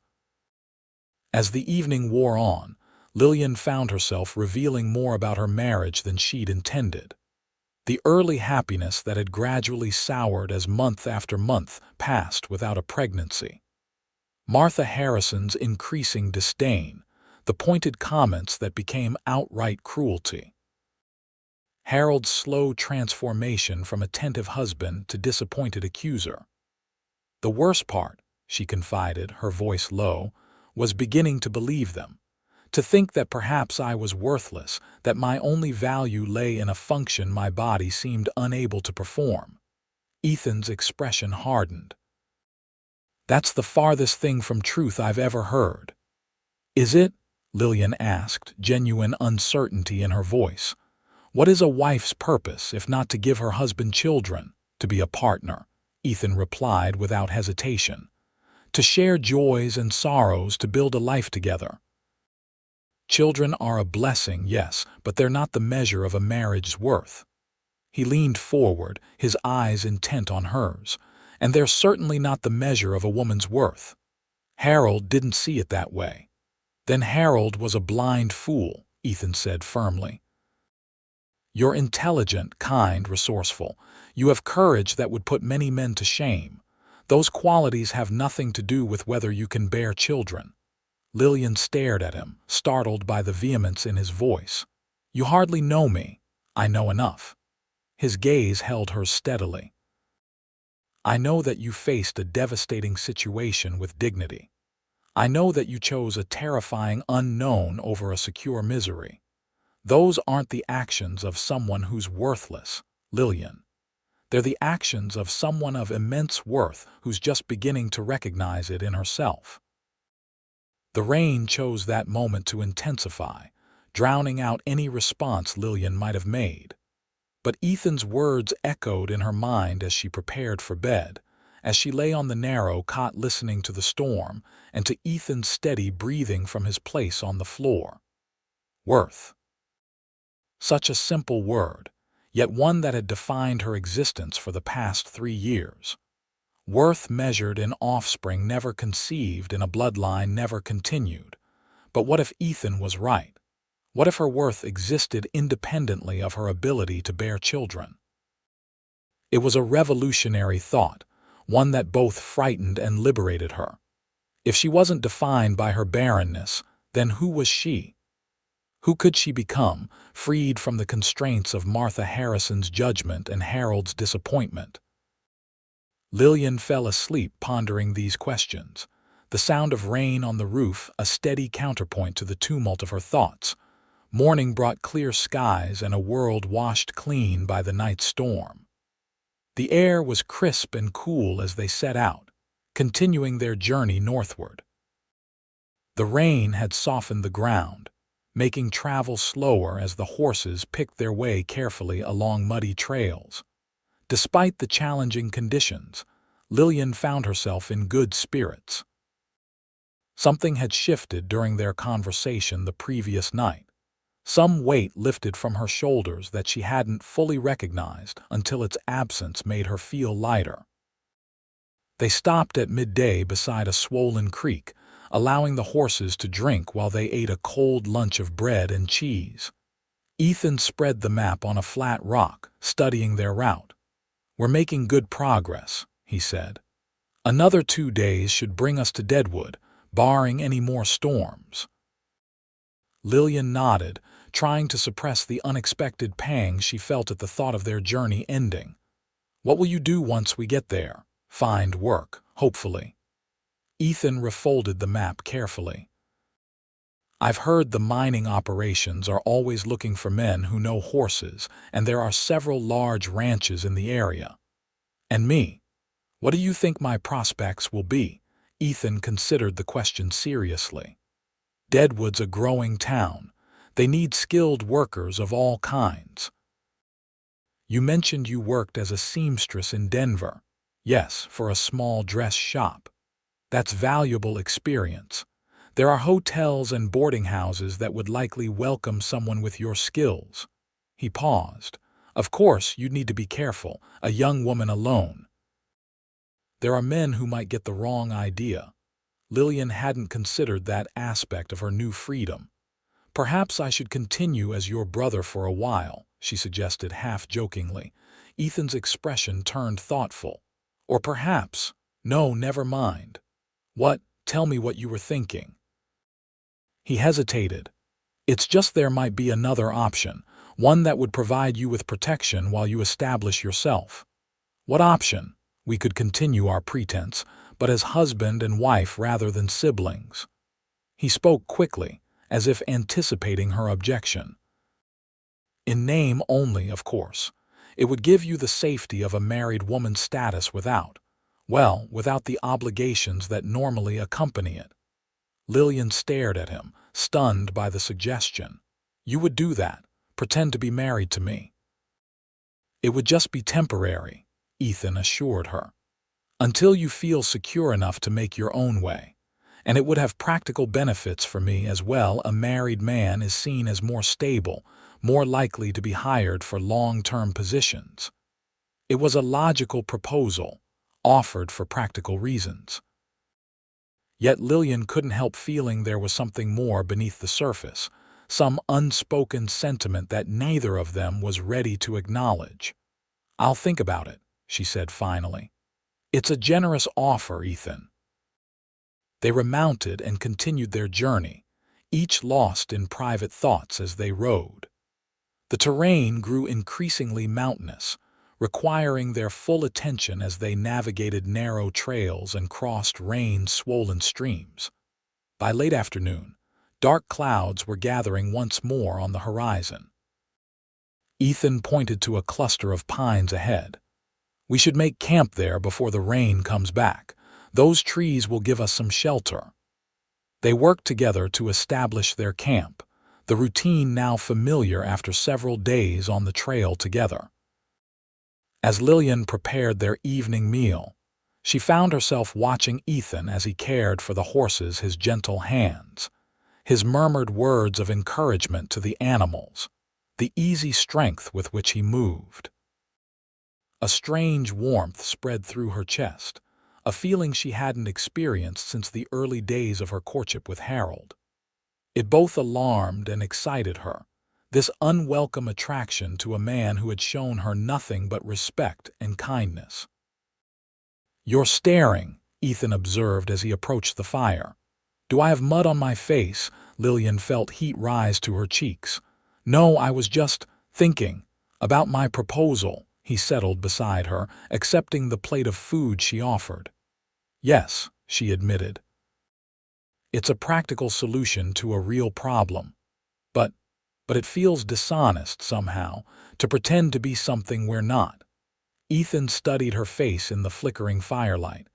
As the evening wore on, Lillian found herself revealing more about her marriage than she'd intended. The early happiness that had gradually soured as month after month passed without a pregnancy. Martha Harrison's increasing disdain, the pointed comments that became outright cruelty. Harold's slow transformation from attentive husband to disappointed accuser. "The worst part," she confided, her voice low, "was beginning to believe them. To think that perhaps I was worthless, that my only value lay in a function my body seemed unable to perform." Ethan's expression hardened. "That's the farthest thing from truth I've ever heard." "Is it?" Lillian asked, genuine uncertainty in her voice. "What is a wife's purpose if not to give her husband children?" "To be a partner," Ethan replied without hesitation. "To share joys and sorrows, to build a life together." "Children are a blessing, yes, but they're not the measure of a marriage's worth." He leaned forward, his eyes intent on hers. "And they're certainly not the measure of a woman's worth." Harold didn't see it that way. "Then Harold was a blind fool," Ethan said firmly. "You're intelligent, kind, resourceful. You have courage that would put many men to shame. Those qualities have nothing to do with whether you can bear children." Lillian stared at him, startled by the vehemence in his voice. "You hardly know me. I know enough." His gaze held hers steadily. "I know that you faced a devastating situation with dignity. I know that you chose a terrifying unknown over a secure misery. Those aren't the actions of someone who's worthless, Lillian. They're the actions of someone of immense worth who's just beginning to recognize it in herself." The rain chose that moment to intensify, drowning out any response Lillian might have made. But Ethan's words echoed in her mind as she prepared for bed, as she lay on the narrow cot listening to the storm and to Ethan's steady breathing from his place on the floor. Worth. Such a simple word, yet one that had defined her existence for the past 3 years. Worth measured in offspring never conceived, in a bloodline never continued. But what if Ethan was right? What if her worth existed independently of her ability to bear children? It was a revolutionary thought, one that both frightened and liberated her. If she wasn't defined by her barrenness, then who was she? Who could she become, freed from the constraints of Martha Harrison's judgment and Harold's disappointment? Lillian fell asleep pondering these questions, the sound of rain on the roof a steady counterpoint to the tumult of her thoughts. Morning brought clear skies and a world washed clean by the night storm. The air was crisp and cool as they set out, continuing their journey northward. The rain had softened the ground, making travel slower as the horses picked their way carefully along muddy trails. Despite the challenging conditions, Lillian found herself in good spirits. Something had shifted during their conversation the previous night. Some weight lifted from her shoulders that she hadn't fully recognized until its absence made her feel lighter. They stopped at midday beside a swollen creek, allowing the horses to drink while they ate a cold lunch of bread and cheese. Ethan spread the map on a flat rock, studying their route. "We're making good progress," he said. "Another 2 days should bring us to Deadwood, barring any more storms." Lillian nodded, trying to suppress the unexpected pang she felt at the thought of their journey ending. "What will you do once we get there?" "Find work, hopefully." Ethan refolded the map carefully. "I've heard the mining operations are always looking for men who know horses, and there are several large ranches in the area." "And me? What do you think my prospects will be?" Ethan considered the question seriously. "Deadwood's a growing town. They need skilled workers of all kinds." "You mentioned you worked as a seamstress in Denver." "Yes, for a small dress shop." "That's valuable experience. There are hotels and boarding houses that would likely welcome someone with your skills." He paused. "Of course, you'd need to be careful, a young woman alone. There are men who might get the wrong idea." Lillian hadn't considered that aspect of her new freedom. "Perhaps I should continue as your brother for a while," she suggested half-jokingly. Ethan's expression turned thoughtful. "Or perhaps, no, never mind." "What? Tell me what you were thinking." He hesitated. "It's just there might be another option, one that would provide you with protection while you establish yourself." "What option?" "We could continue our pretense, but as husband and wife rather than siblings." He spoke quickly, as if anticipating her objection. "In name only, of course. It would give you the safety of a married woman's status without the obligations that normally accompany it." Lillian stared at him, stunned by the suggestion. "You would do that? Pretend to be married to me?" "It would just be temporary," Ethan assured her. "Until you feel secure enough to make your own way. And it would have practical benefits for me as well. A married man is seen as more stable, more likely to be hired for long-term positions." It was a logical proposal, offered for practical reasons. Yet Lillian couldn't help feeling there was something more beneath the surface, some unspoken sentiment that neither of them was ready to acknowledge. "I'll think about it," she said finally. "It's a generous offer, Ethan." They remounted and continued their journey, each lost in private thoughts as they rode. The terrain grew increasingly mountainous, requiring their full attention as they navigated narrow trails and crossed rain-swollen streams. By late afternoon, dark clouds were gathering once more on the horizon. Ethan pointed to a cluster of pines ahead. "We should make camp there before the rain comes back. Those trees will give us some shelter." They worked together to establish their camp, the routine now familiar after several days on the trail together. As Lillian prepared their evening meal, she found herself watching Ethan as he cared for the horses, his gentle hands, his murmured words of encouragement to the animals, the easy strength with which he moved. A strange warmth spread through her chest, a feeling she hadn't experienced since the early days of her courtship with Harold. It both alarmed and excited her, this unwelcome attraction to a man who had shown her nothing but respect and kindness. "You're staring," Ethan observed as he approached the fire. "Do I have mud on my face?" Lillian felt heat rise to her cheeks. "No, I was just thinking about my proposal," he settled beside her, accepting the plate of food she offered. "Yes," she admitted. "It's a practical solution to a real problem. But it feels dishonest somehow to pretend to be something we're not." Ethan studied her face in the flickering firelight.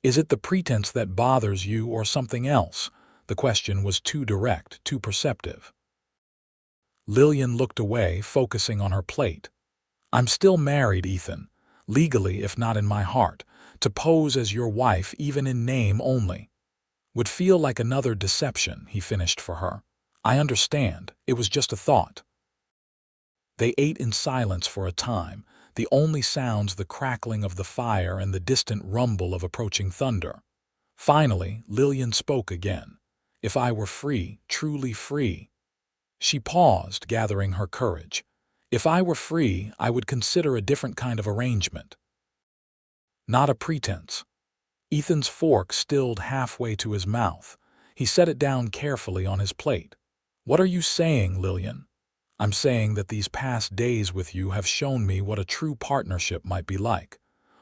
"Is it the pretense that bothers you or something else?" The question was too direct, too perceptive. Lillian looked away, focusing on her plate. "I'm still married, Ethan, legally if not in my heart. To pose as your wife, even in name only, would feel like another deception," he finished for her. "I understand. It was just a thought." They ate in silence for a time, the only sounds the crackling of the fire and the distant rumble of approaching thunder. Finally, Lillian spoke again. "If I were free, truly free." She paused, gathering her courage. "If I were free, I would consider a different kind of arrangement. Not a pretense." Ethan's fork stilled halfway to his mouth. He set it down carefully on his plate. "What are you saying, Lillian?" "I'm saying that these past days with you have shown me what a true partnership might be like.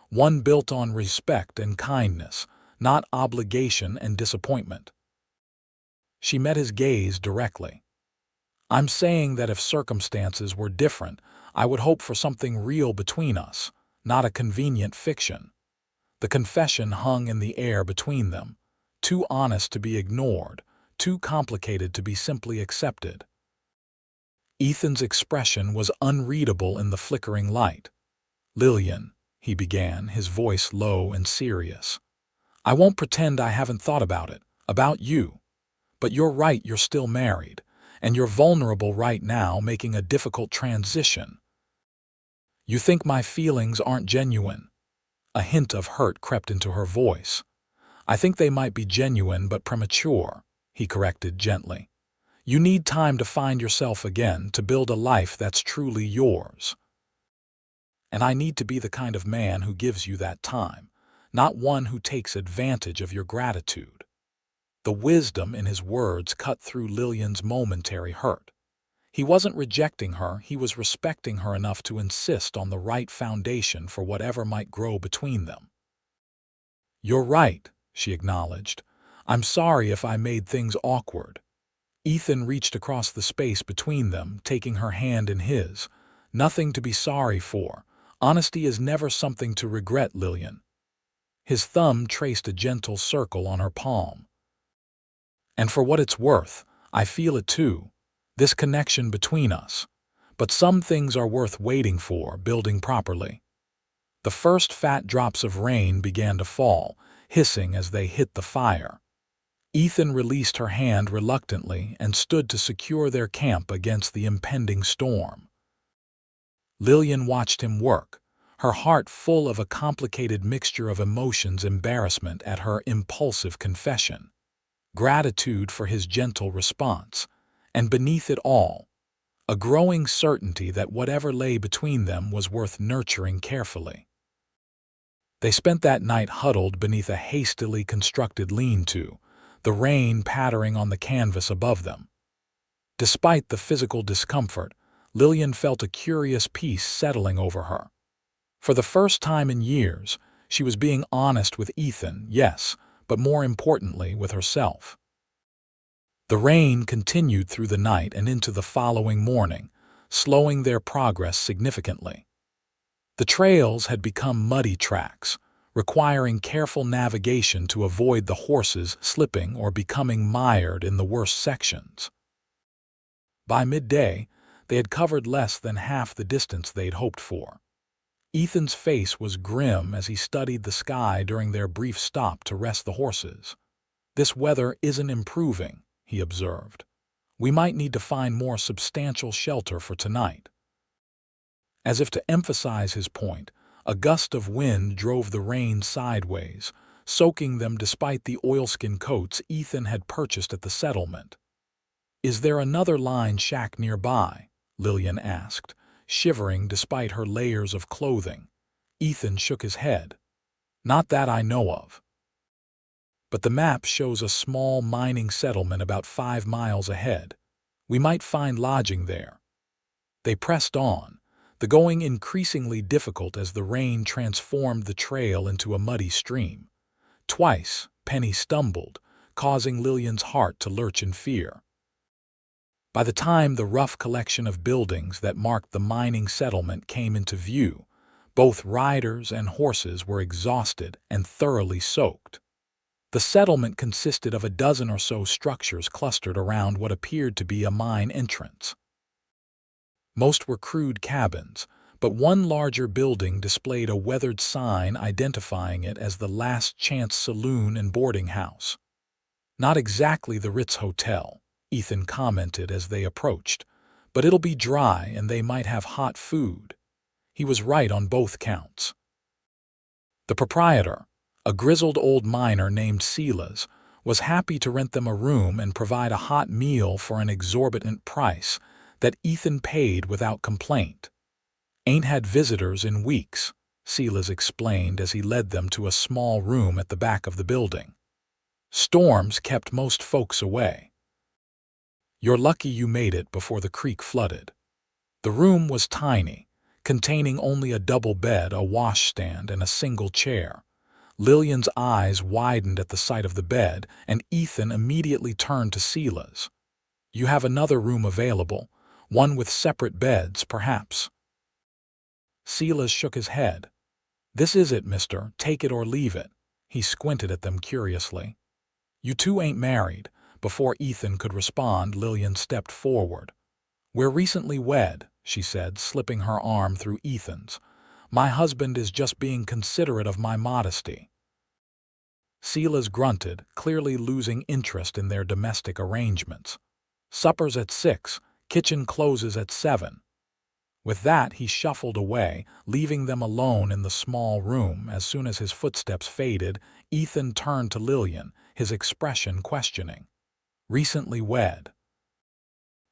One built on respect and kindness, not obligation and disappointment." She met his gaze directly. "I'm saying that if circumstances were different, I would hope for something real between us, not a convenient fiction." The confession hung in the air between them, too honest to be ignored, too complicated to be simply accepted. Ethan's expression was unreadable in the flickering light. "Lillian," he began, his voice low and serious, "I won't pretend I haven't thought about you. But you're right, you're still married, and you're vulnerable right now, making a difficult transition. You think my feelings aren't genuine." A hint of hurt crept into her voice. "I think they might be genuine but premature," he corrected gently. "You need time to find yourself again, to build a life that's truly yours. And I need to be the kind of man who gives you that time, not one who takes advantage of your gratitude." The wisdom in his words cut through Lillian's momentary hurt. He wasn't rejecting her, he was respecting her enough to insist on the right foundation for whatever might grow between them. "You're right," she acknowledged. "I'm sorry if I made things awkward." Ethan reached across the space between them, taking her hand in his. "Nothing to be sorry for. Honesty is never something to regret, Lillian." His thumb traced a gentle circle on her palm. "And for what it's worth, I feel it too. This connection between us. But some things are worth waiting for, building properly." The first fat drops of rain began to fall, hissing as they hit the fire. Ethan released her hand reluctantly and stood to secure their camp against the impending storm. Lillian watched him work, her heart full of a complicated mixture of emotions: embarrassment at her impulsive confession, gratitude for his gentle response, and beneath it all, a growing certainty that whatever lay between them was worth nurturing carefully. They spent that night huddled beneath a hastily constructed lean-to, the rain pattering on the canvas above them. Despite the physical discomfort, Lillian felt a curious peace settling over her. For the first time in years, she was being honest with Ethan, yes, but more importantly with herself. The rain continued through the night and into the following morning, slowing their progress significantly. The trails had become muddy tracks, requiring careful navigation to avoid the horses slipping or becoming mired in the worst sections. By midday, they had covered less than half the distance they'd hoped for. Ethan's face was grim as he studied the sky during their brief stop to rest the horses. "This weather isn't improving," he observed. "We might need to find more substantial shelter for tonight." As if to emphasize his point, a gust of wind drove the rain sideways, soaking them despite the oilskin coats Ethan had purchased at the settlement. "Is there another line shack nearby?" Lillian asked, shivering despite her layers of clothing. Ethan shook his head. "Not that I know of. But the map shows a small mining settlement about 5 miles ahead. We might find lodging there." They pressed on, the going increasingly difficult as the rain transformed the trail into a muddy stream. Twice, Penny stumbled, causing Lillian's heart to lurch in fear. By the time the rough collection of buildings that marked the mining settlement came into view, both riders and horses were exhausted and thoroughly soaked. The settlement consisted of a dozen or so structures clustered around what appeared to be a mine entrance. Most were crude cabins, but one larger building displayed a weathered sign identifying it as the Last Chance Saloon and Boarding House. "Not exactly the Ritz Hotel," Ethan commented as they approached, "but it'll be dry and they might have hot food." He was right on both counts. The proprietor, a grizzled old miner named Silas, was happy to rent them a room and provide a hot meal for an exorbitant price that Ethan paid without complaint. "Ain't had visitors in weeks," Silas explained as he led them to a small room at the back of the building. "Storms kept most folks away. You're lucky you made it before the creek flooded." The room was tiny, containing only a double bed, a washstand, and a single chair. Lillian's eyes widened at the sight of the bed, and Ethan immediately turned to Silas. "You have another room available, one with separate beds, perhaps?" Silas shook his head. "This is it, mister. Take it or leave it." He squinted at them curiously. "You two ain't married." Before Ethan could respond, Lillian stepped forward. "We're recently wed," she said, slipping her arm through Ethan's. "My husband is just being considerate of my modesty." Silas grunted, clearly losing interest in their domestic arrangements. "Supper's at 6, kitchen closes at 7. With that, he shuffled away, leaving them alone in the small room. As soon as his footsteps faded, Ethan turned to Lillian, his expression questioning. "Recently wed?"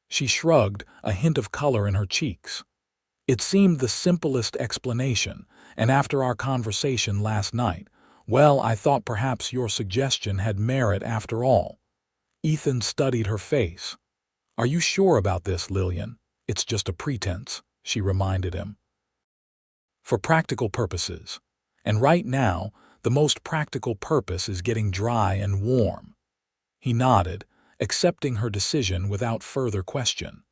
She shrugged, a hint of color in her cheeks. "It seemed the simplest explanation, and after our conversation last night, well, I thought perhaps your suggestion had merit after all." Ethan studied her face. "Are you sure about this, Lillian? It's just a pretense," she reminded him. "For practical purposes. And right now, the most practical purpose is getting dry and warm." He nodded, accepting her decision without further question.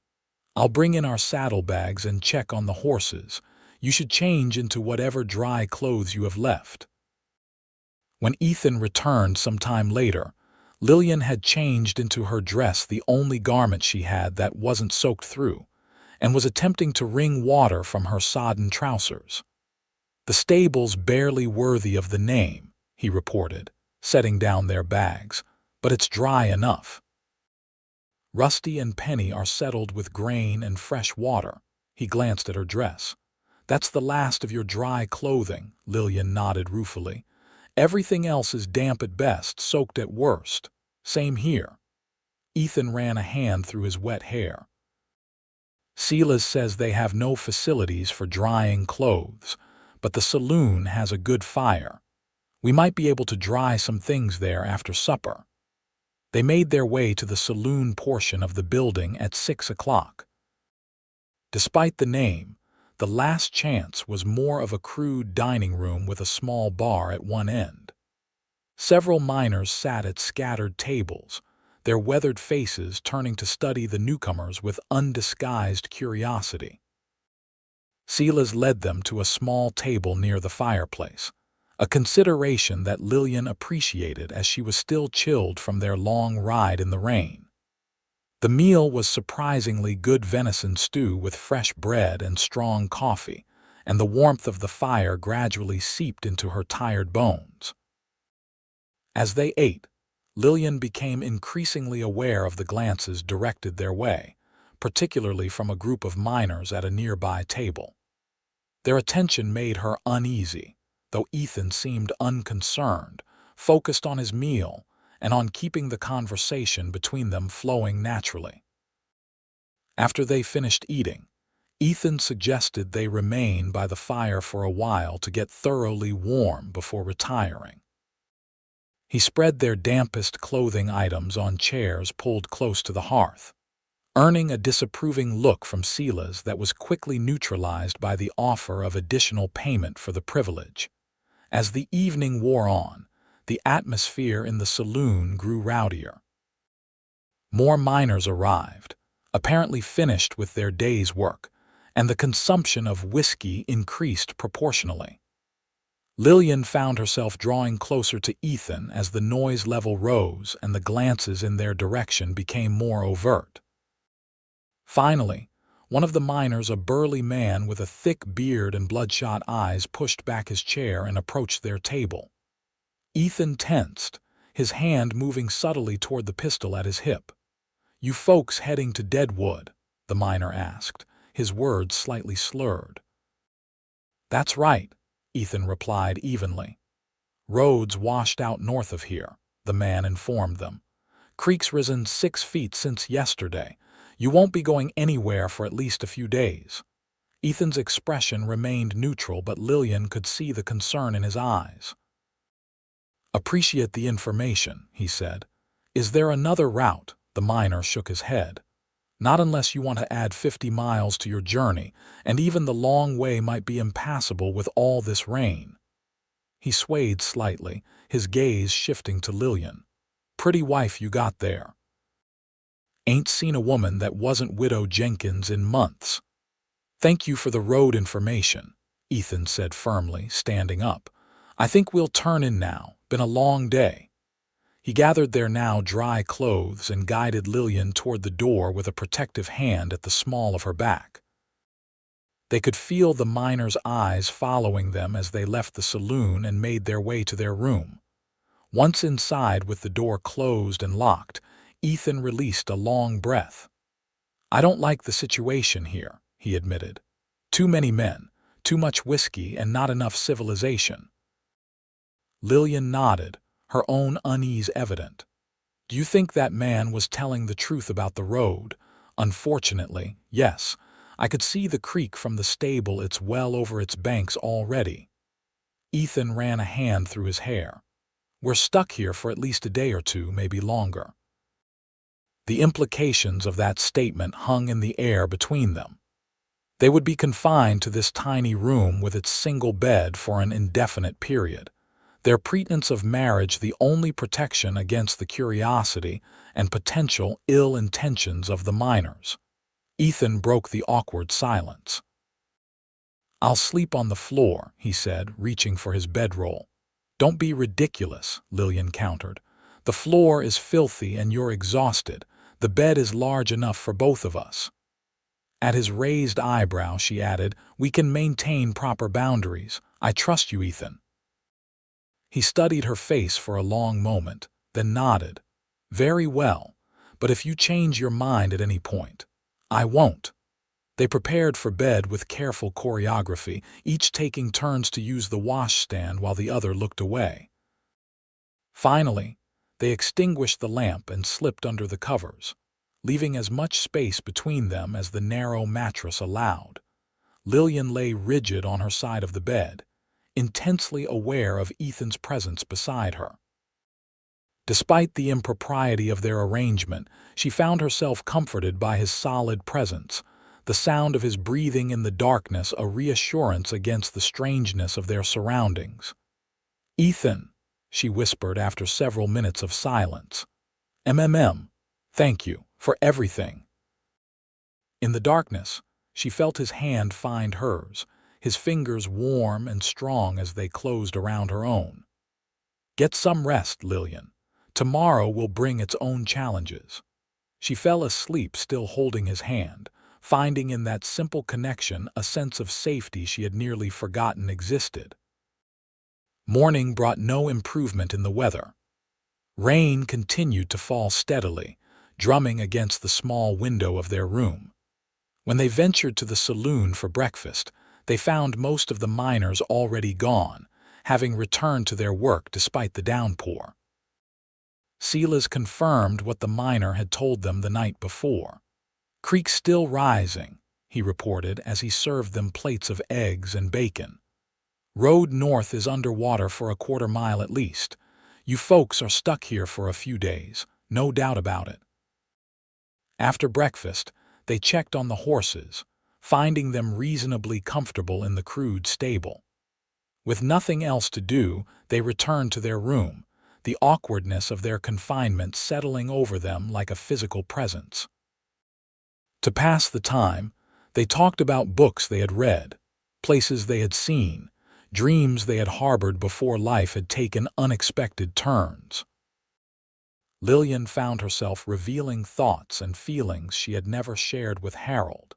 "I'll bring in our saddlebags and check on the horses. You should change into whatever dry clothes you have left." When Ethan returned some time later, Lillian had changed into her dress, the only garment she had that wasn't soaked through, and was attempting to wring water from her sodden trousers. "The stable's barely worthy of the name," he reported, setting down their bags, "but it's dry enough. Rusty and Penny are settled with grain and fresh water." He glanced at her dress. "That's the last of your dry clothing," Lillian nodded ruefully. "Everything else is damp at best, soaked at worst. Same here." Ethan ran a hand through his wet hair. Silas says they have no facilities for drying clothes, but the saloon has a good fire. We might be able to dry some things there after supper. They made their way to the saloon portion of the building at 6 o'clock. Despite the name, the Last Chance was more of a crude dining room with a small bar at one end. Several miners sat at scattered tables, their weathered faces turning to study the newcomers with undisguised curiosity. Silas led them to a small table near the fireplace, a consideration that Lillian appreciated as she was still chilled from their long ride in the rain. The meal was surprisingly good venison stew with fresh bread and strong coffee, and the warmth of the fire gradually seeped into her tired bones. As they ate, Lillian became increasingly aware of the glances directed their way, particularly from a group of miners at a nearby table. Their attention made her uneasy, though Ethan seemed unconcerned, focused on his meal and on keeping the conversation between them flowing naturally. After they finished eating, Ethan suggested they remain by the fire for a while to get thoroughly warm before retiring. He spread their dampest clothing items on chairs pulled close to the hearth, earning a disapproving look from Silas that was quickly neutralized by the offer of additional payment for the privilege. As the evening wore on, the atmosphere in the saloon grew rowdier. More miners arrived, apparently finished with their day's work, and the consumption of whiskey increased proportionally. Lillian found herself drawing closer to Ethan as the noise level rose and the glances in their direction became more overt. Finally, one of the miners, a burly man with a thick beard and bloodshot eyes, pushed back his chair and approached their table. Ethan tensed, his hand moving subtly toward the pistol at his hip. "You folks heading to Deadwood?" the miner asked, his words slightly slurred. "That's right," Ethan replied evenly. "Roads washed out north of here," the man informed them. "Creek's risen 6 feet since yesterday. You won't be going anywhere for at least a few days." Ethan's expression remained neutral, but Lillian could see the concern in his eyes. "Appreciate the information," he said. "Is there another route?" The miner shook his head. "Not unless you want to add 50 miles to your journey, and even the long way might be impassable with all this rain." He swayed slightly, his gaze shifting to Lillian. "Pretty wife you got there." "Ain't seen a woman that wasn't Widow Jenkins in months." "Thank you for the road information," Ethan said firmly, standing up. "I think we'll turn in now. Been a long day." He gathered their now dry clothes and guided Lillian toward the door with a protective hand at the small of her back. They could feel the miner's eyes following them as they left the saloon and made their way to their room. Once inside with the door closed and locked, Ethan released a long breath. "I don't like the situation here," he admitted. "Too many men, too much whiskey, and not enough civilization." Lillian nodded, her own unease evident. "Do you think that man was telling the truth about the road?" "Unfortunately, yes. I could see the creek from the stable. It's well over its banks already." Ethan ran a hand through his hair. "We're stuck here for at least a day or two, maybe longer." The implications of that statement hung in the air between them. They would be confined to this tiny room with its single bed for an indefinite period, their pretense of marriage the only protection against the curiosity and potential ill intentions of the miners. Ethan broke the awkward silence. "I'll sleep on the floor," he said, reaching for his bedroll. "Don't be ridiculous," Lillian countered. "The floor is filthy and you're exhausted. The bed is large enough for both of us." At his raised eyebrow, she added, "We can maintain proper boundaries. I trust you, Ethan." He studied her face for a long moment, then nodded. "Very well, but if you change your mind at any point, I won't." They prepared for bed with careful choreography, each taking turns to use the washstand while the other looked away. Finally, They extinguished the lamp and slipped under the covers, leaving as much space between them as the narrow mattress allowed. Lillian lay rigid on her side of the bed, intensely aware of Ethan's presence beside her. Despite the impropriety of their arrangement, she found herself comforted by his solid presence, the sound of his breathing in the darkness a reassurance against the strangeness of their surroundings. "Ethan," she whispered after several minutes of silence. Thank you for everything." In the darkness, she felt his hand find hers, his fingers warm and strong as they closed around her own. "Get some rest, Lillian. Tomorrow will bring its own challenges." She fell asleep still holding his hand, finding in that simple connection a sense of safety she had nearly forgotten existed. Morning brought no improvement in the weather. Rain continued to fall steadily, drumming against the small window of their room. When they ventured to the saloon for breakfast, they found most of the miners already gone, having returned to their work despite the downpour. Silas confirmed what the miner had told them the night before. "Creek still rising," he reported as he served them plates of eggs and bacon. "Road north is underwater for a quarter-mile at least. You folks are stuck here for a few days, no doubt about it." After breakfast, they checked on the horses, finding them reasonably comfortable in the crude stable. With nothing else to do, they returned to their room, the awkwardness of their confinement settling over them like a physical presence. To pass the time, they talked about books they had read, places they had seen, dreams they had harbored before life had taken unexpected turns. Lillian found herself revealing thoughts and feelings she had never shared with Harold,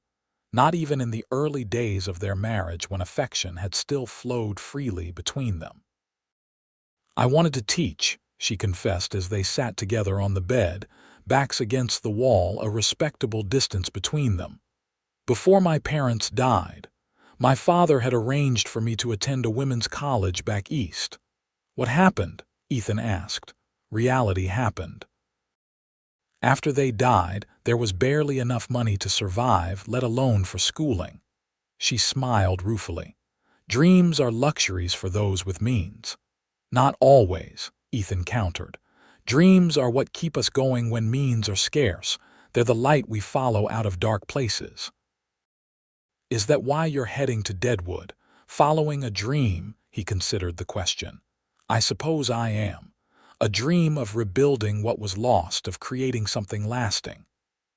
not even in the early days of their marriage when affection had still flowed freely between them. "I wanted to teach," she confessed as they sat together on the bed, backs against the wall, a respectable distance between them. "Before my parents died, my father had arranged for me to attend a women's college back east." "What happened?" Ethan asked. "Reality happened. After they died, there was barely enough money to survive, let alone for schooling." She smiled ruefully. "Dreams are luxuries for those with means." "Not always," Ethan countered. "Dreams are what keep us going when means are scarce. They're the light we follow out of dark places." "Is that why you're heading to Deadwood, following a dream?" He considered the question. "I suppose I am. A dream of rebuilding what was lost, of creating something lasting."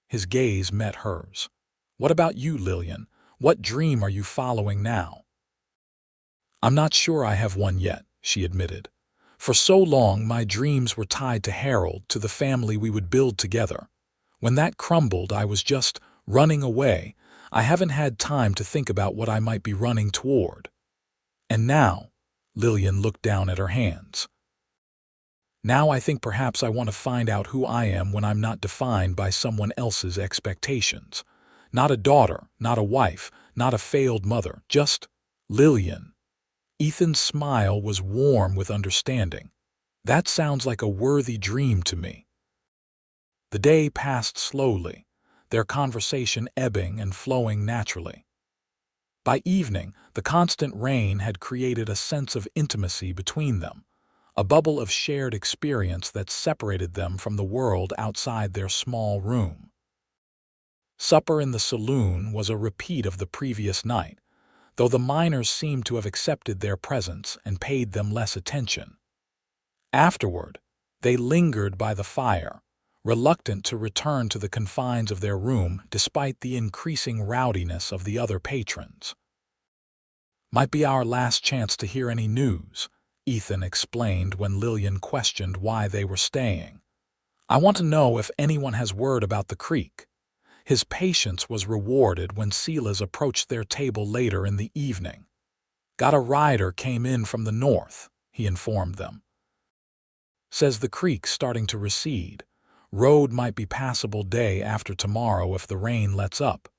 His gaze met hers. "What about you, Lillian? What dream are you following now?" "I'm not sure I have one yet," she admitted. "For so long my dreams were tied to Harold, to the family we would build together. When that crumbled, I was just running away. I haven't had time to think about what I might be running toward. And now," Lillian looked down at her hands, "now I think perhaps I want to find out who I am when I'm not defined by someone else's expectations. Not a daughter, not a wife, not a failed mother, just Lillian." Ethan's smile was warm with understanding. "That sounds like a worthy dream to me." The day passed slowly, their conversation ebbing and flowing naturally. By evening, the constant rain had created a sense of intimacy between them, a bubble of shared experience that separated them from the world outside their small room. Supper in the saloon was a repeat of the previous night, though the miners seemed to have accepted their presence and paid them less attention. Afterward, they lingered by the fire, reluctant to return to the confines of their room despite the increasing rowdiness of the other patrons. "Might be our last chance to hear any news," Ethan explained when Lillian questioned why they were staying. "I want to know if anyone has word about the creek." His patience was rewarded when Silas approached their table later in the evening. "Got a rider came in from the north," he informed them. "Says the creek's starting to recede. Road might be passable day after tomorrow if the rain lets up."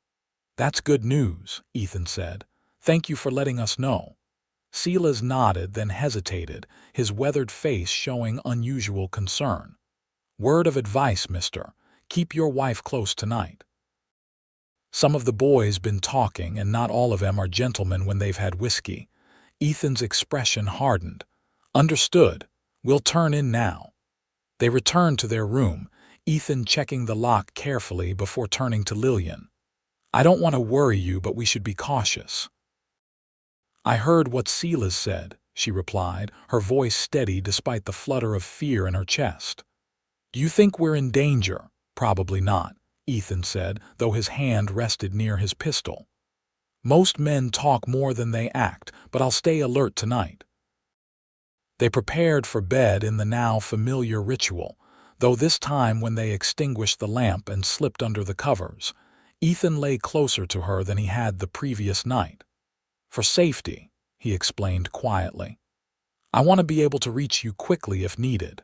"That's good news," Ethan said. "Thank you for letting us know." Silas nodded, then hesitated, his weathered face showing unusual concern. "Word of advice, mister. Keep your wife close tonight. Some of the boys been talking, and not all of them are gentlemen when they've had whiskey." Ethan's expression hardened. "Understood. We'll turn in now." They returned to their room, Ethan checking the lock carefully before turning to Lillian. "I don't want to worry you, but we should be cautious." "I heard what Silas said," she replied, her voice steady despite the flutter of fear in her chest. "Do you think we're in danger?" "Probably not," Ethan said, though his hand rested near his pistol. "Most men talk more than they act, but I'll stay alert tonight." They prepared for bed in the now familiar ritual, though this time when they extinguished the lamp and slipped under the covers, Ethan lay closer to her than he had the previous night. "For safety," he explained quietly. "I want to be able to reach you quickly if needed."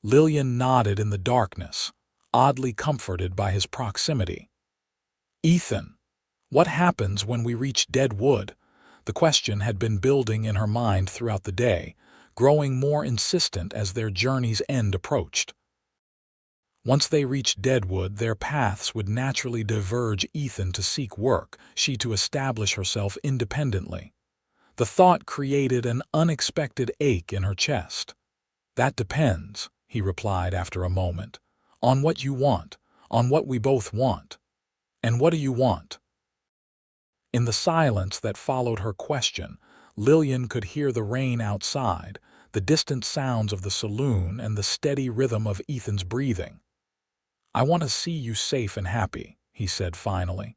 Lillian nodded in the darkness, oddly comforted by his proximity. "Ethan, what happens when we reach Dead Wood?" The question had been building in her mind throughout the day, growing more insistent as their journey's end approached. Once they reached Deadwood, their paths would naturally diverge, Ethan to seek work, she to establish herself independently. The thought created an unexpected ache in her chest. "That depends," he replied after a moment, "on what you want, on what we both want." "And what do you want?" In the silence that followed her question, Lillian could hear the rain outside, the distant sounds of the saloon, and the steady rhythm of Ethan's breathing. "I want to see you safe and happy," he said finally.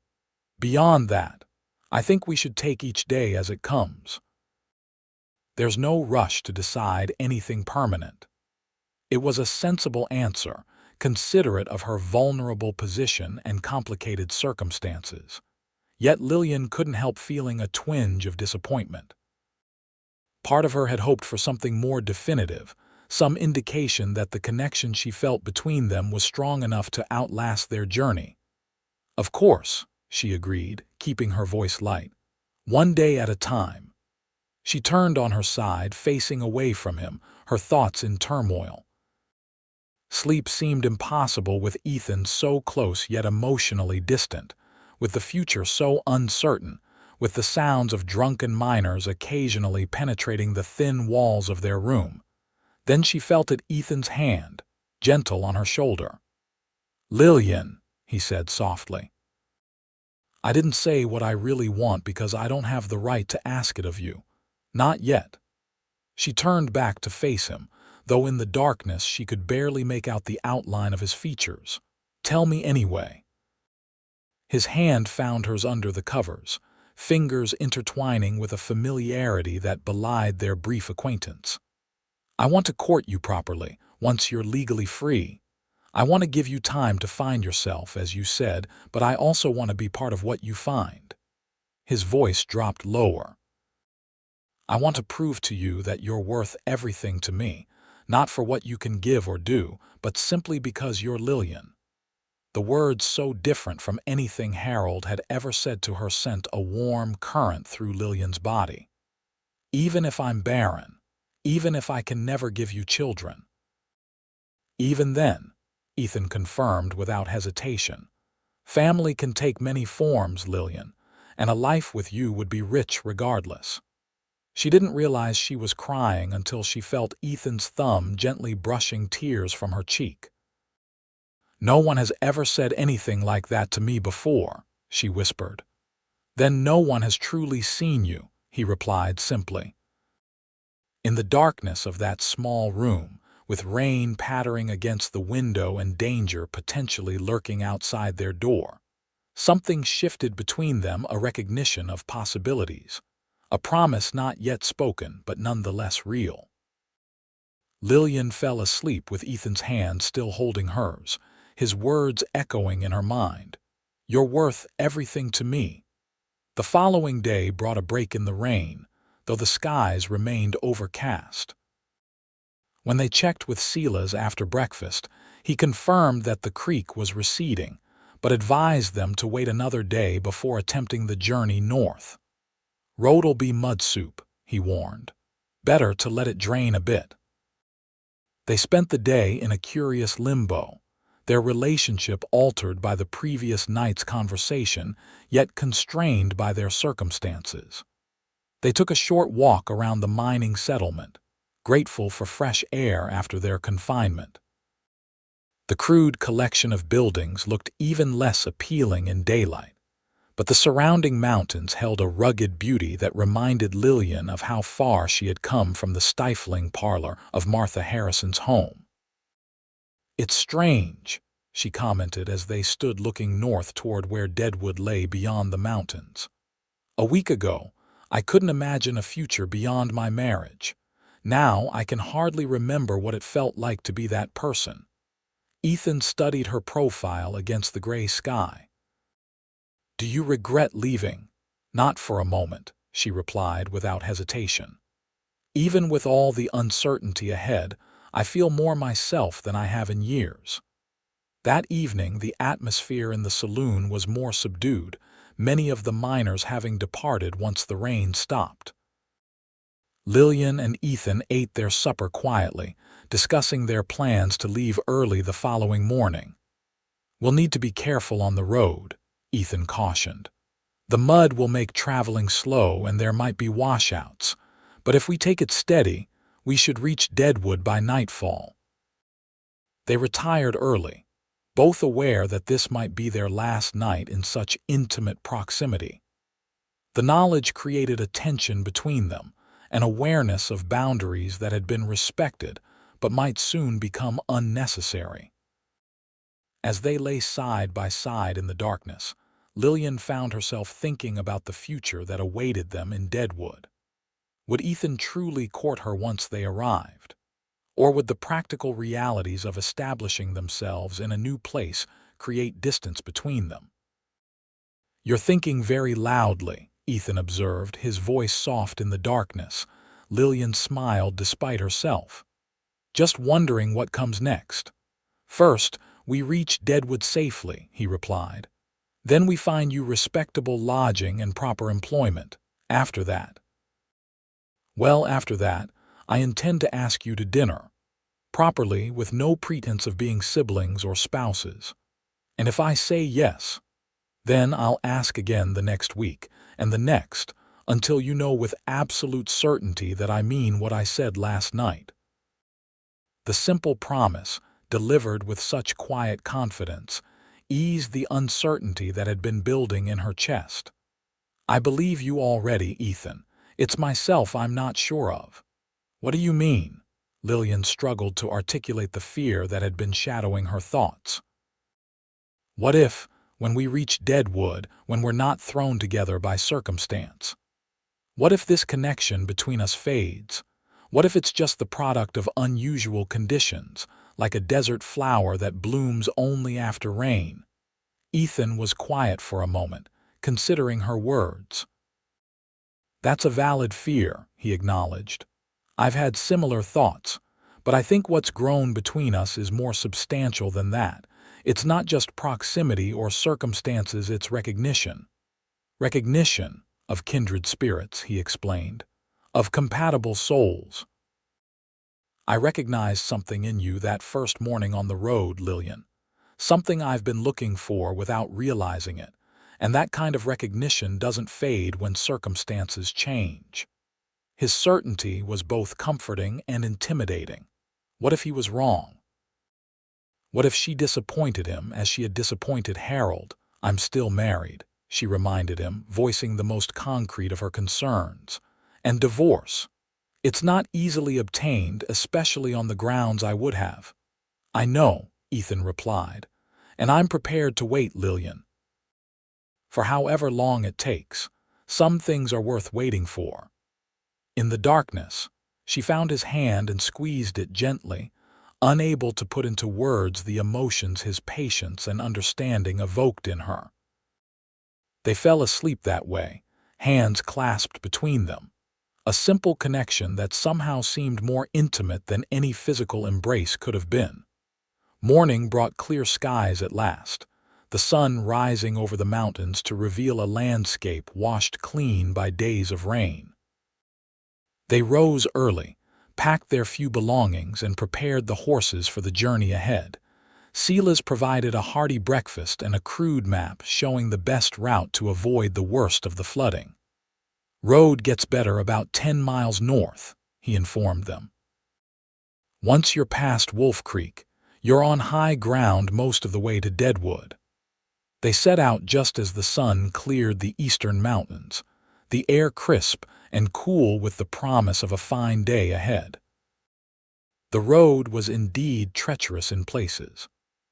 "Beyond that, I think we should take each day as it comes. There's no rush to decide anything permanent." It was a sensible answer, considerate of her vulnerable position and complicated circumstances. Yet Lillian couldn't help feeling a twinge of disappointment. Part of her had hoped for something more definitive, some indication that the connection she felt between them was strong enough to outlast their journey. "Of course," she agreed, keeping her voice light. "One day at a time." She turned on her side, facing away from him, her thoughts in turmoil. Sleep seemed impossible with Ethan so close yet emotionally distant, with the future so uncertain, with the sounds of drunken miners occasionally penetrating the thin walls of their room. Then she felt Ethan's hand, gentle on her shoulder. "Lillian," he said softly. "I didn't say what I really want because I don't have the right to ask it of you. Not yet." She turned back to face him, though in the darkness she could barely make out the outline of his features. "Tell me anyway." His hand found hers under the covers, fingers intertwining with a familiarity that belied their brief acquaintance. "I want to court you properly, once you're legally free. I want to give you time to find yourself, as you said, but I also want to be part of what you find." His voice dropped lower. "I want to prove to you that you're worth everything to me, not for what you can give or do, but simply because you're Lillian." The words, so different from anything Harold had ever said to her, sent a warm current through Lillian's body. "Even if I'm barren, even if I can never give you children." "Even then," Ethan confirmed without hesitation. "Family can take many forms, Lillian, and a life with you would be rich regardless." She didn't realize she was crying until she felt Ethan's thumb gently brushing tears from her cheek. "No one has ever said anything like that to me before," she whispered. "Then no one has truly seen you," he replied simply. In the darkness of that small room, with rain pattering against the window and danger potentially lurking outside their door, something shifted between them, a recognition of possibilities, a promise not yet spoken but nonetheless real. Lillian fell asleep with Ethan's hand still holding hers, his words echoing in her mind. "You're worth everything to me." The following day brought a break in the rain, though the skies remained overcast. When they checked with Silas after breakfast, he confirmed that the creek was receding, but advised them to wait another day before attempting the journey north. "Road'll be mud soup," he warned. "Better to let it drain a bit." They spent the day in a curious limbo, their relationship altered by the previous night's conversation, yet constrained by their circumstances. They took a short walk around the mining settlement, grateful for fresh air after their confinement. The crude collection of buildings looked even less appealing in daylight, but the surrounding mountains held a rugged beauty that reminded Lillian of how far she had come from the stifling parlor of Martha Harrison's home. "It's strange," she commented as they stood looking north toward where Deadwood lay beyond the mountains. "A week ago, I couldn't imagine a future beyond my marriage. Now I can hardly remember what it felt like to be that person." Ethan studied her profile against the gray sky. "Do you regret leaving?" "Not for a moment," she replied without hesitation. "Even with all the uncertainty ahead, I feel more myself than I have in years." That evening, the atmosphere in the saloon was more subdued, many of the miners having departed once the rain stopped. Lillian and Ethan ate their supper quietly, discussing their plans to leave early the following morning. "We'll need to be careful on the road," Ethan cautioned. "The mud will make traveling slow and there might be washouts, but if we take it steady, we should reach Deadwood by nightfall." They retired early, both aware that this might be their last night in such intimate proximity. The knowledge created a tension between them, an awareness of boundaries that had been respected but might soon become unnecessary. As they lay side by side in the darkness, Lillian found herself thinking about the future that awaited them in Deadwood. Would Ethan truly court her once they arrived? Or would the practical realities of establishing themselves in a new place create distance between them? "You're thinking very loudly," Ethan observed, his voice soft in the darkness. Lillian smiled despite herself. "Just wondering what comes next." "First, we reach Deadwood safely," he replied. "Then we find you respectable lodging and proper employment. After that—" "Well, after that, I intend to ask you to dinner, properly, with no pretense of being siblings or spouses. And if I say yes, then I'll ask again the next week, and the next, until you know with absolute certainty that I mean what I said last night." The simple promise, delivered with such quiet confidence, eased the uncertainty that had been building in her chest. "I believe you already, Ethan. It's myself I'm not sure of." "What do you mean?" Lillian struggled to articulate the fear that had been shadowing her thoughts. "What if, when we reach Deadwood, when we're not thrown together by circumstance? What if this connection between us fades? What if it's just the product of unusual conditions, like a desert flower that blooms only after rain?" Ethan was quiet for a moment, considering her words. "That's a valid fear," he acknowledged. "I've had similar thoughts, but I think what's grown between us is more substantial than that. It's not just proximity or circumstances, it's recognition." "Recognition of kindred spirits," he explained, "of compatible souls." "I recognized something in you that first morning on the road, Lillian. Something I've been looking for without realizing it, and that kind of recognition doesn't fade when circumstances change." His certainty was both comforting and intimidating. What if he was wrong? What if she disappointed him as she had disappointed Harold? "I'm still married," she reminded him, voicing the most concrete of her concerns. "And divorce. It's not easily obtained, especially on the grounds I would have." "I know," Ethan replied, "and I'm prepared to wait, Lillian. For however long it takes, some things are worth waiting for." In the darkness, she found his hand and squeezed it gently, unable to put into words the emotions his patience and understanding evoked in her. They fell asleep that way, hands clasped between them, a simple connection that somehow seemed more intimate than any physical embrace could have been. Morning brought clear skies at last. the sun rising over the mountains to reveal a landscape washed clean by days of rain. They rose early, packed their few belongings, and prepared the horses for the journey ahead. Silas provided a hearty breakfast and a crude map showing the best route to avoid the worst of the flooding. "Road gets better about 10 miles north," he informed them. "Once you're past Wolf Creek, you're on high ground most of the way to Deadwood." They set out just as the sun cleared the eastern mountains, the air crisp and cool with the promise of a fine day ahead. The road was indeed treacherous in places,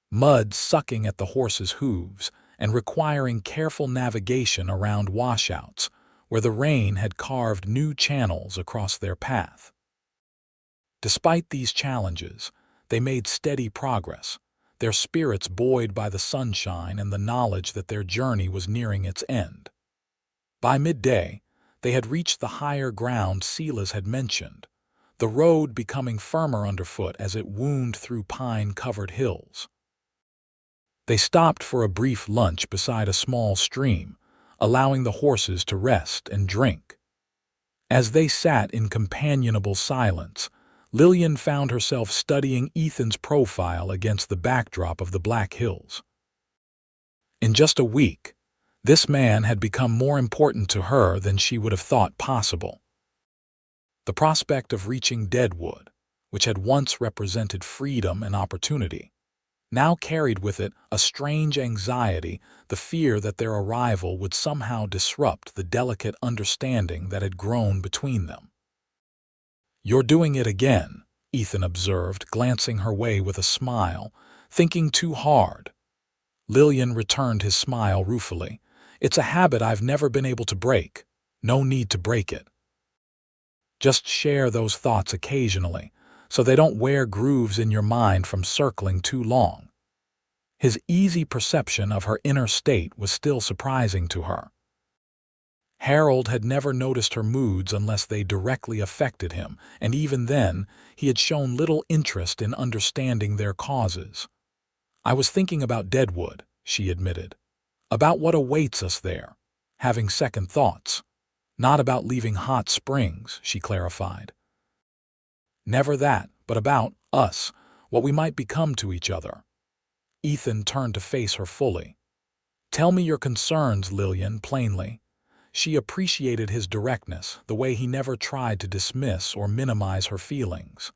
mud sucking at the horses' hooves and requiring careful navigation around washouts where the rain had carved new channels across their path. Despite these challenges, they made steady progress, their spirits buoyed by the sunshine and the knowledge that their journey was nearing its end. By midday, they had reached the higher ground Silas had mentioned, the road becoming firmer underfoot as it wound through pine-covered hills. They stopped for a brief lunch beside a small stream, allowing the horses to rest and drink. As they sat in companionable silence, Lillian found herself studying Ethan's profile against the backdrop of the Black Hills. In just a week, this man had become more important to her than she would have thought possible. The prospect of reaching Deadwood, which had once represented freedom and opportunity, now carried with it a strange anxiety, the fear that their arrival would somehow disrupt the delicate understanding that had grown between them. "You're doing it again," Ethan observed, glancing her way with a smile. "Thinking too hard." Lillian returned his smile ruefully. "It's a habit I've never been able to break. No need to break it. Just share those thoughts occasionally, so they don't wear grooves in your mind from circling too long." His easy perception of her inner state was still surprising to her. Harold had never noticed her moods unless they directly affected him, and even then, he had shown little interest in understanding their causes. "I was thinking about Deadwood," she admitted. "About what awaits us there. Having second thoughts. Not about leaving Hot Springs," she clarified. "Never that, but about us, what we might become to each other." Ethan turned to face her fully. "Tell me your concerns, Lillian, plainly." She appreciated his directness, the way he never tried to dismiss or minimize her feelings.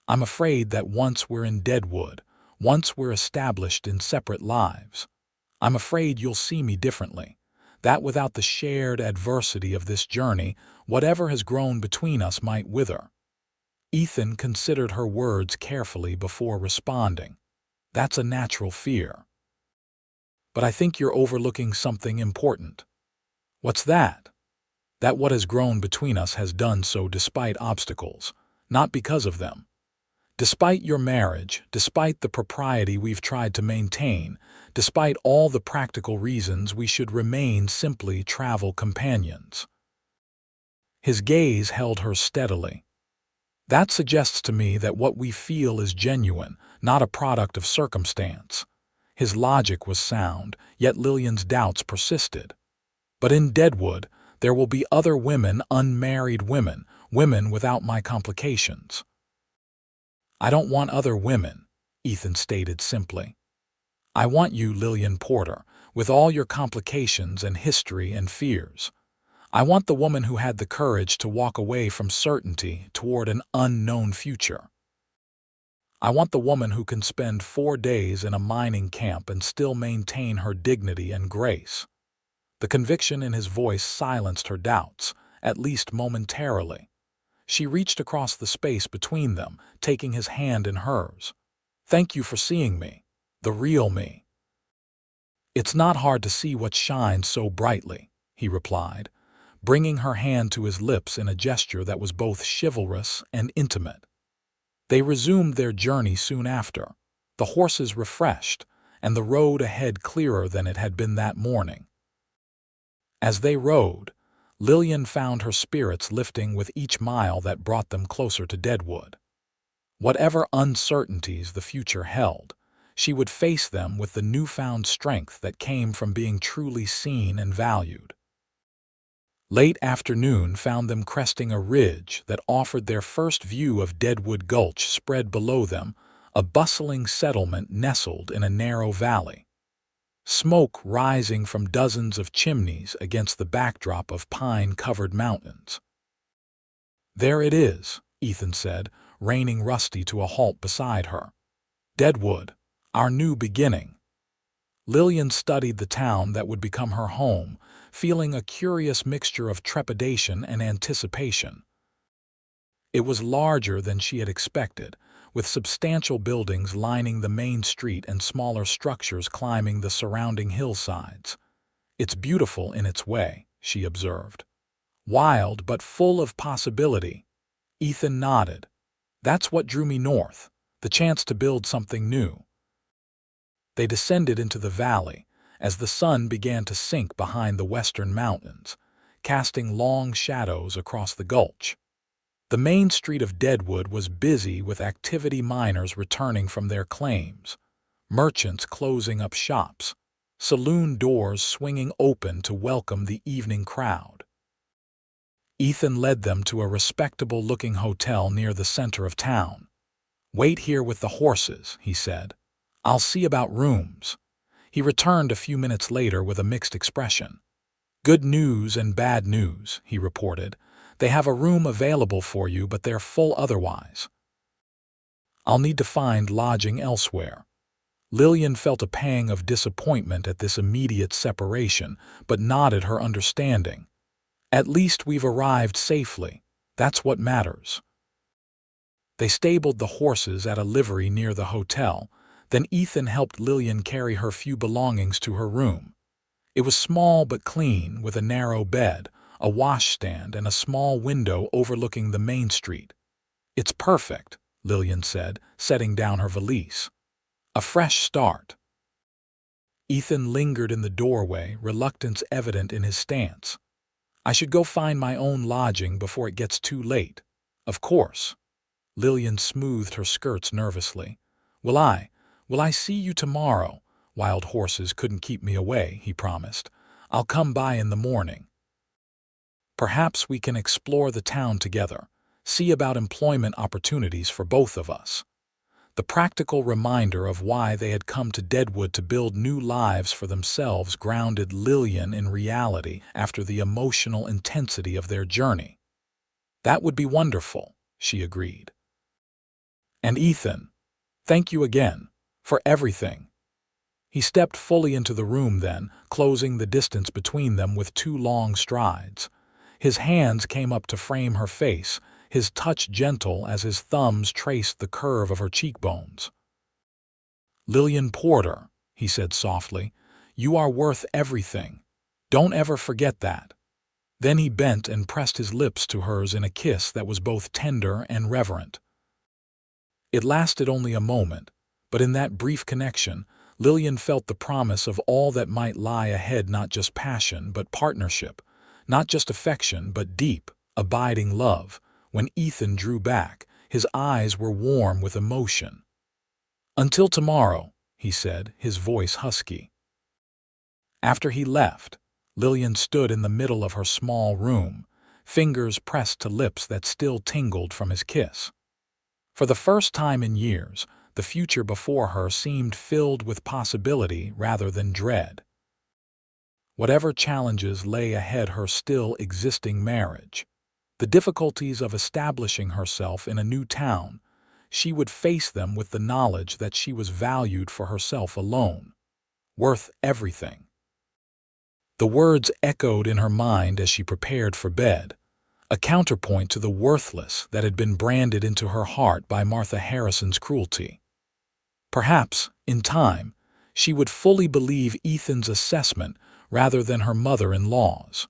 "I'm afraid that once we're in Deadwood, once we're established in separate lives, I'm afraid you'll see me differently. That without the shared adversity of this journey, whatever has grown between us might wither." Ethan considered her words carefully before responding. "That's a natural fear. But I think you're overlooking something important." "What's that?" "That what has grown between us has done so despite obstacles, not because of them. Despite your marriage, despite the propriety we've tried to maintain, despite all the practical reasons we should remain simply travel companions." His gaze held her steadily. "That suggests to me that what we feel is genuine, not a product of circumstance." His logic was sound, yet Lillian's doubts persisted. "But in Deadwood, there will be other women, unmarried women, women without my complications." "I don't want other women," Ethan stated simply. "I want you, Lillian Porter, with all your complications and history and fears. I want the woman who had the courage to walk away from certainty toward an unknown future. I want the woman who can spend 4 days in a mining camp and still maintain her dignity and grace." The conviction in his voice silenced her doubts, at least momentarily. She reached across the space between them, taking his hand in hers. "Thank you for seeing me, the real me." "It's not hard to see what shines so brightly," he replied, bringing her hand to his lips in a gesture that was both chivalrous and intimate. They resumed their journey soon after, the horses refreshed, and the road ahead clearer than it had been that morning. As they rode, Lillian found her spirits lifting with each mile that brought them closer to Deadwood. Whatever uncertainties the future held, she would face them with the newfound strength that came from being truly seen and valued. Late afternoon found them cresting a ridge that offered their first view of Deadwood Gulch spread below them, a bustling settlement nestled in a narrow valley. Smoke rising from dozens of chimneys against the backdrop of pine-covered mountains. "There it is," Ethan said, reining Rusty to a halt beside her. "Deadwood, our new beginning." Lillian studied the town that would become her home, feeling a curious mixture of trepidation and anticipation. It was larger than she had expected, with substantial buildings lining the main street and smaller structures climbing the surrounding hillsides. "It's beautiful in its way," she observed. "Wild but full of possibility." Ethan nodded. "That's what drew me north, the chance to build something new." They descended into the valley as the sun began to sink behind the western mountains, casting long shadows across the gulch. The main street of Deadwood was busy with activity, miners returning from their claims, merchants closing up shops, saloon doors swinging open to welcome the evening crowd. Ethan led them to a respectable-looking hotel near the center of town. "Wait here with the horses," he said. "I'll see about rooms." He returned a few minutes later with a mixed expression. "Good news and bad news," he reported. "They have a room available for you, but they're full otherwise. I'll need to find lodging elsewhere." Lillian felt a pang of disappointment at this immediate separation, but nodded her understanding. "At least we've arrived safely. That's what matters." They stabled the horses at a livery near the hotel. Then Ethan helped Lillian carry her few belongings to her room. It was small but clean, with a narrow bed, a washstand, and a small window overlooking the main street. "It's perfect," Lillian said, setting down her valise. "A fresh start." Ethan lingered in the doorway, reluctance evident in his stance. "I should go find my own lodging before it gets too late." "Of course." Lillian smoothed her skirts nervously. Will I see you tomorrow?" "Wild horses couldn't keep me away," he promised. "I'll come by in the morning. Perhaps we can explore the town together, see about employment opportunities for both of us." The practical reminder of why they had come to Deadwood to build new lives for themselves grounded Lillian in reality after the emotional intensity of their journey. "That would be wonderful," she agreed. "And Ethan, thank you again, for everything." He stepped fully into the room then, closing the distance between them with 2 long strides. His hands came up to frame her face, his touch gentle as his thumbs traced the curve of her cheekbones. "Lillian Porter," he said softly, "you are worth everything. Don't ever forget that." Then he bent and pressed his lips to hers in a kiss that was both tender and reverent. It lasted only a moment, but in that brief connection, Lillian felt the promise of all that might lie ahead, not just passion, but partnership, not just affection, but deep, abiding love. When Ethan drew back, his eyes were warm with emotion. "Until tomorrow," he said, his voice husky. After he left, Lillian stood in the middle of her small room, fingers pressed to lips that still tingled from his kiss. For the first time in years, the future before her seemed filled with possibility rather than dread. Whatever challenges lay ahead her still existing marriage, the difficulties of establishing herself in a new town, she would face them with the knowledge that she was valued for herself alone, worth everything. The words echoed in her mind as she prepared for bed, a counterpoint to the worthless that had been branded into her heart by Martha Harrison's cruelty. Perhaps, in time, she would fully believe Ethan's assessment rather than her mother-in-law's.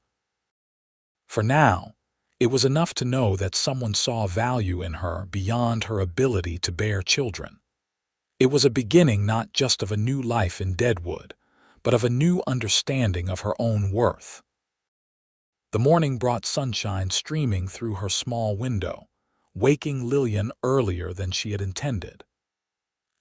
For now, it was enough to know that someone saw value in her beyond her ability to bear children. It was a beginning not just of a new life in Deadwood, but of a new understanding of her own worth. The morning brought sunshine streaming through her small window, waking Lillian earlier than she had intended.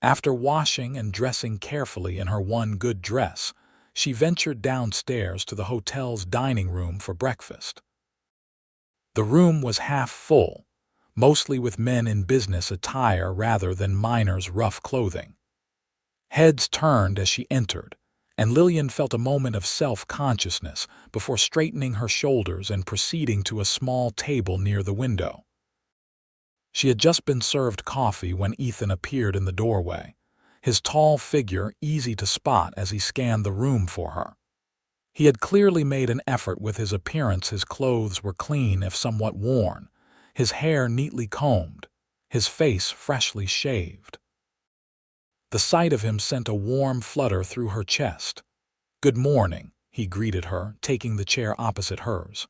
After washing and dressing carefully in her one good dress, she ventured downstairs to the hotel's dining room for breakfast. The room was half full, mostly with men in business attire rather than miners' rough clothing. Heads turned as she entered, and Lillian felt a moment of self-consciousness before straightening her shoulders and proceeding to a small table near the window. She had just been served coffee when Ethan appeared in the doorway, his tall figure easy to spot as he scanned the room for her. He had clearly made an effort with his appearance. His clothes were clean if somewhat worn, his hair neatly combed, his face freshly shaved. The sight of him sent a warm flutter through her chest. "Good morning," he greeted her, taking the chair opposite hers.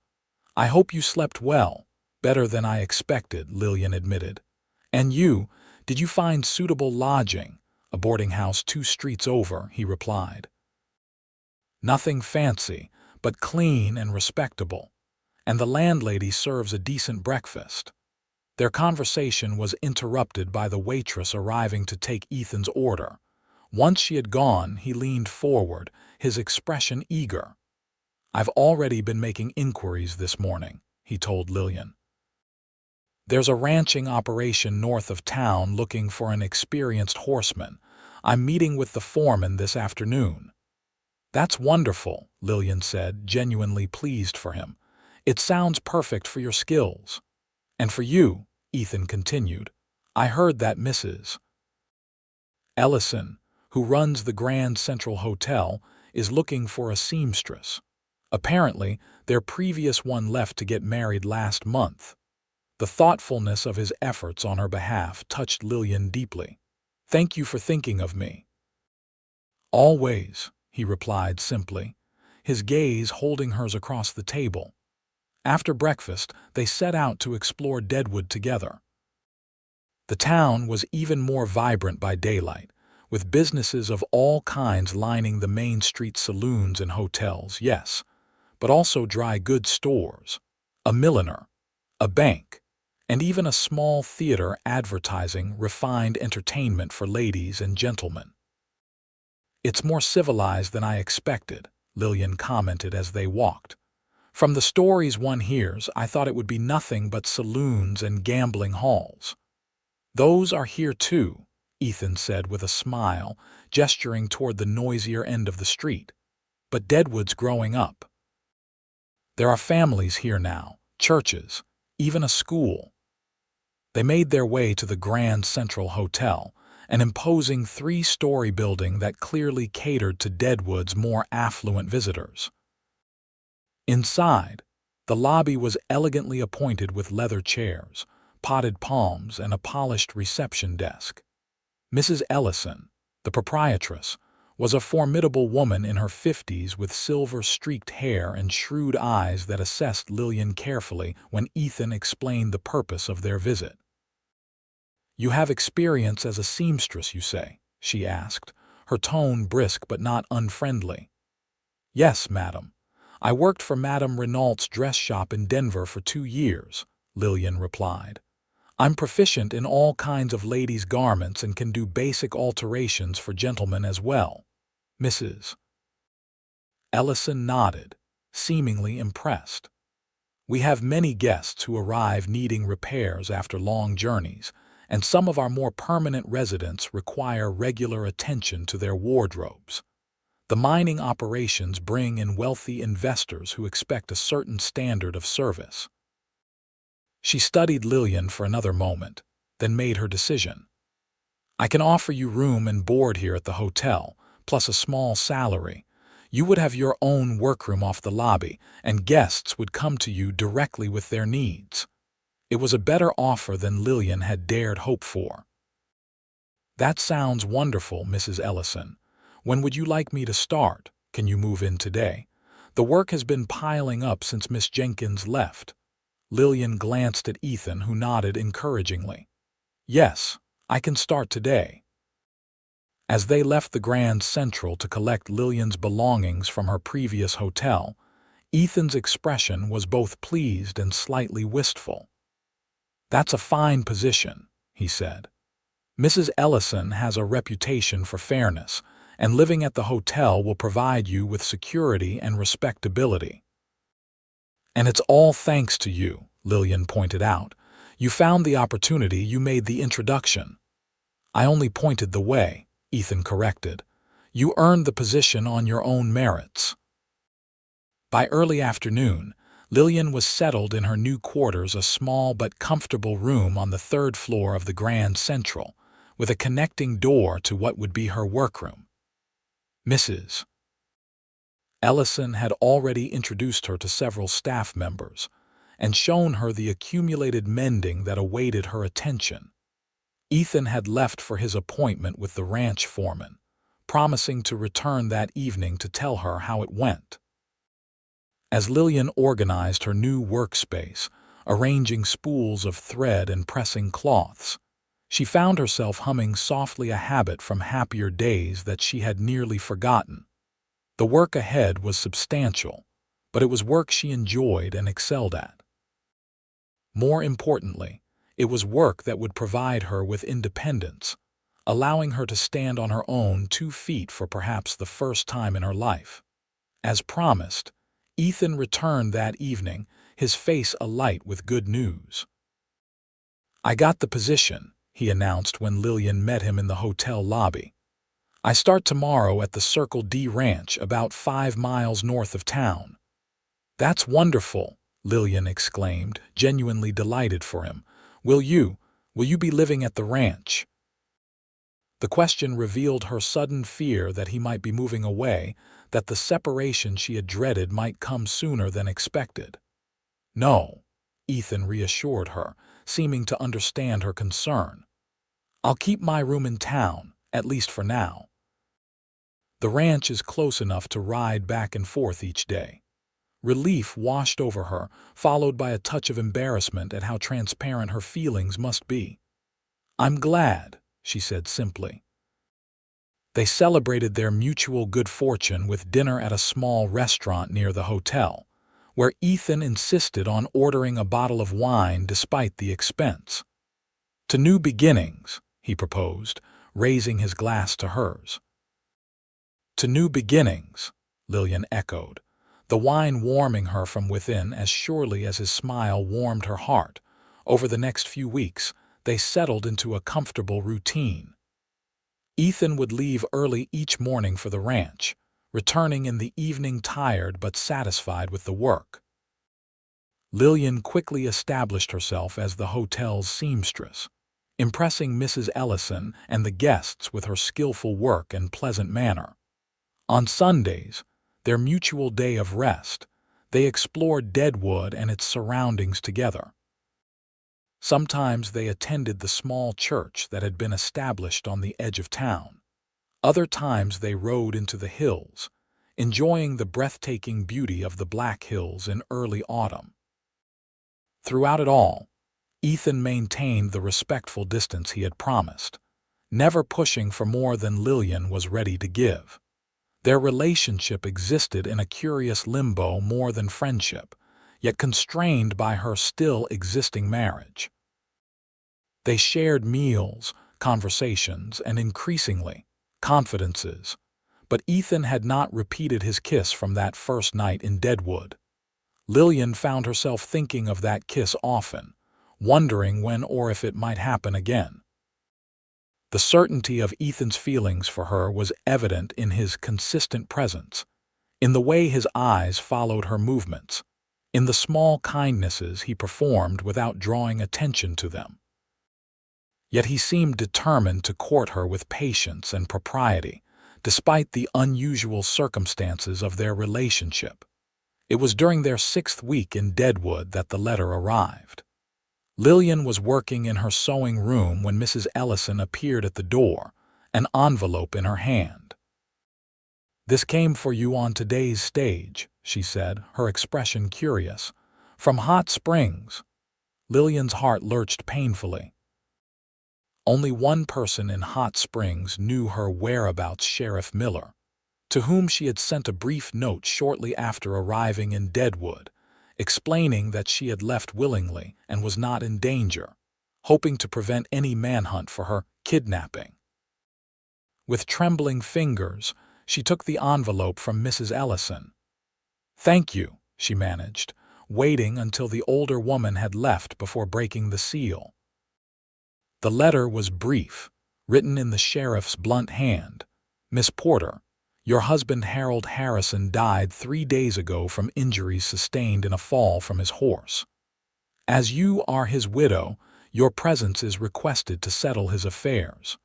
"I hope you slept well." "Better than I expected," Lillian admitted. "And you, did you find suitable lodging?" "A boarding house 2 streets over," he replied. "Nothing fancy, but clean and respectable. And the landlady serves a decent breakfast." Their conversation was interrupted by the waitress arriving to take Ethan's order. Once she had gone, he leaned forward, his expression eager. "I've already been making inquiries this morning," he told Lillian. "There's a ranching operation north of town looking for an experienced horseman. I'm meeting with the foreman this afternoon." "That's wonderful," Lillian said, genuinely pleased for him. "It sounds perfect for your skills." "And for you," Ethan continued. "I heard that Mrs. Ellison, who runs the Grand Central Hotel, is looking for a seamstress. Apparently, their previous one left to get married last month." The thoughtfulness of his efforts on her behalf touched Lillian deeply. "Thank you for thinking of me." "Always," he replied simply, his gaze holding hers across the table. After breakfast, they set out to explore Deadwood together. The town was even more vibrant by daylight, with businesses of all kinds lining the main street. Saloons and hotels, yes, but also dry goods stores, a milliner, a bank, and even a small theater advertising refined entertainment for ladies and gentlemen. "It's more civilized than I expected," Lillian commented as they walked. "From the stories one hears, I thought it would be nothing but saloons and gambling halls." "Those are here too," Ethan said with a smile, gesturing toward the noisier end of the street. "But Deadwood's growing up. There are families here now, churches, even a school." They made their way to the Grand Central Hotel, an imposing 3-story building that clearly catered to Deadwood's more affluent visitors. Inside, the lobby was elegantly appointed with leather chairs, potted palms, and a polished reception desk. Mrs. Ellison, the proprietress, was a formidable woman in her 50s with silver-streaked hair and shrewd eyes that assessed Lillian carefully when Ethan explained the purpose of their visit. "You have experience as a seamstress, you say?" she asked, her tone brisk but not unfriendly. "Yes, madam. I worked for Madame Renault's dress shop in Denver for 2 years," Lillian replied. "I'm proficient in all kinds of ladies' garments and can do basic alterations for gentlemen as well." Mrs. Ellison nodded, seemingly impressed. "We have many guests who arrive needing repairs after long journeys, and some of our more permanent residents require regular attention to their wardrobes. The mining operations bring in wealthy investors who expect a certain standard of service." She studied Lillian for another moment, then made her decision. "I can offer you room and board here at the hotel, plus a small salary. You would have your own workroom off the lobby, and guests would come to you directly with their needs." It was a better offer than Lillian had dared hope for. "That sounds wonderful, Mrs. Ellison. When would you like me to start? Can you move in today? The work has been piling up since Miss Jenkins left." Lillian glanced at Ethan, who nodded encouragingly. "Yes, I can start today." As they left the Grand Central to collect Lillian's belongings from her previous hotel, Ethan's expression was both pleased and slightly wistful. "That's a fine position," he said. Mrs. Ellison has a reputation for fairness, and living at the hotel will provide you with security and respectability. And it's all thanks to you, Lillian pointed out. You found the opportunity, you made the introduction. I only pointed the way, Ethan corrected. You earned the position on your own merits. By early afternoon, Lillian was settled in her new quarters, a small but comfortable room on the third floor of the Grand Central, with a connecting door to what would be her workroom. Mrs. Ellison had already introduced her to several staff members and shown her the accumulated mending that awaited her attention. Ethan had left for his appointment with the ranch foreman, promising to return that evening to tell her how it went. As Lillian organized her new workspace, arranging spools of thread and pressing cloths, she found herself humming softly, a habit from happier days that she had nearly forgotten. The work ahead was substantial, but it was work she enjoyed and excelled at. More importantly, it was work that would provide her with independence, allowing her to stand on her own 2 feet for perhaps the first time in her life. As promised, Ethan returned that evening, his face alight with good news. I got the position, he announced when Lillian met him in the hotel lobby. I start tomorrow at the Circle D Ranch, about 5 miles north of town. That's wonderful, Lillian exclaimed, genuinely delighted for him. Will you be living at the ranch? The question revealed her sudden fear that he might be moving away, that the separation she had dreaded might come sooner than expected. No, Ethan reassured her, seeming to understand her concern. I'll keep my room in town, at least for now. The ranch is close enough to ride back and forth each day. Relief washed over her, followed by a touch of embarrassment at how transparent her feelings must be. I'm glad, she said simply. They celebrated their mutual good fortune with dinner at a small restaurant near the hotel, where Ethan insisted on ordering a bottle of wine despite the expense. To new beginnings, he proposed, raising his glass to hers. To new beginnings, Lillian echoed, the wine warming her from within as surely as his smile warmed her heart. Over the next few weeks, they settled into a comfortable routine. Ethan would leave early each morning for the ranch, returning in the evening tired but satisfied with the work. Lillian quickly established herself as the hotel's seamstress, impressing Mrs. Ellison and the guests with her skillful work and pleasant manner. On Sundays, their mutual day of rest, they explored Deadwood and its surroundings together. Sometimes they attended the small church that had been established on the edge of town. Other times they rode into the hills, enjoying the breathtaking beauty of the Black Hills in early autumn. Throughout it all, Ethan maintained the respectful distance he had promised, never pushing for more than Lillian was ready to give. Their relationship existed in a curious limbo, more than friendship, yet constrained by her still existing marriage. They shared meals, conversations, and increasingly, confidences, but Ethan had not repeated his kiss from that first night in Deadwood. Lillian found herself thinking of that kiss often, wondering when or if it might happen again. The certainty of Ethan's feelings for her was evident in his consistent presence, in the way his eyes followed her movements, in the small kindnesses he performed without drawing attention to them. Yet he seemed determined to court her with patience and propriety, despite the unusual circumstances of their relationship. It was during their 6th week in Deadwood that the letter arrived. Lillian was working in her sewing room when Mrs. Ellison appeared at the door, an envelope in her hand. "This came for you on today's stage," she said, her expression curious. "From Hot Springs." Lillian's heart lurched painfully. Only one person in Hot Springs knew her whereabouts, Sheriff Miller, to whom she had sent a brief note shortly after arriving in Deadwood, explaining that she had left willingly and was not in danger, hoping to prevent any manhunt for her kidnapping. With trembling fingers, she took the envelope from Mrs. Ellison. "Thank you," she managed, waiting until the older woman had left before breaking the seal. The letter was brief, written in the sheriff's blunt hand. "Miss Porter, your husband Harold Harrison died 3 days ago from injuries sustained in a fall from his horse. As you are his widow, your presence is requested to settle his affairs.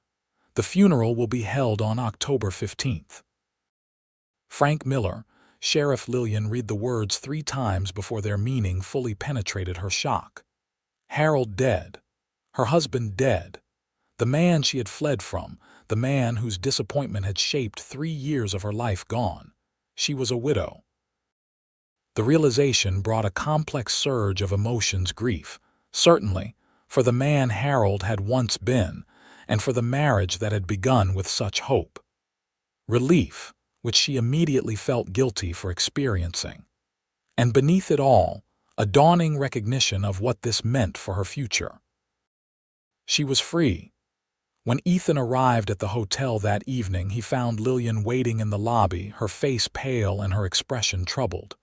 The funeral will be held on October 15th. Frank Miller, Sheriff Lillian read the words 3 times before their meaning fully penetrated her shock. Harold dead. Her husband dead. The man she had fled from, the man whose disappointment had shaped 3 years of her life gone. She was a widow. The realization brought a complex surge of emotions, grief, certainly, for the man Harold had once been, and for the marriage that had begun with such hope. Relief, which she immediately felt guilty for experiencing. And beneath it all, a dawning recognition of what this meant for her future. She was free. When Ethan arrived at the hotel that evening, he found Lillian waiting in the lobby, her face pale and her expression troubled.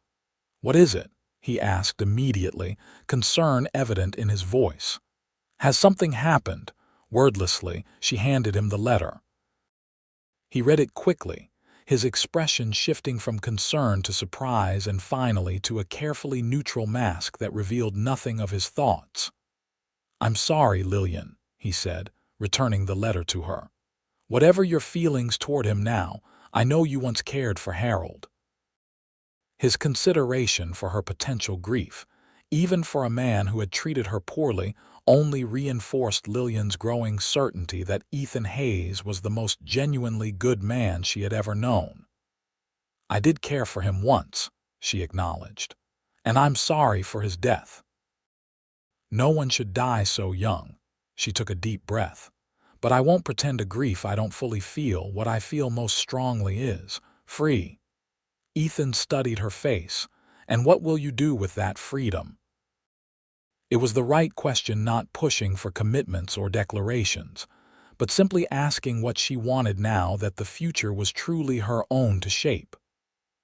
"What is it?" he asked immediately, concern evident in his voice. "Has something happened?" Wordlessly, she handed him the letter. He read it quickly, his expression shifting from concern to surprise and finally to a carefully neutral mask that revealed nothing of his thoughts. "I'm sorry, Lillian," he said, returning the letter to her. "Whatever your feelings toward him now, I know you once cared for Harold." His consideration for her potential grief, even for a man who had treated her poorly, only reinforced Lillian's growing certainty that Ethan Hayes was the most genuinely good man she had ever known. "I did care for him once," she acknowledged, "and I'm sorry for his death. No one should die so young." She took a deep breath. "But I won't pretend a grief I don't fully feel. What I feel most strongly is free." Ethan studied her face. "And what will you do with that freedom?" It was the right question, not pushing for commitments or declarations, but simply asking what she wanted now that the future was truly her own to shape.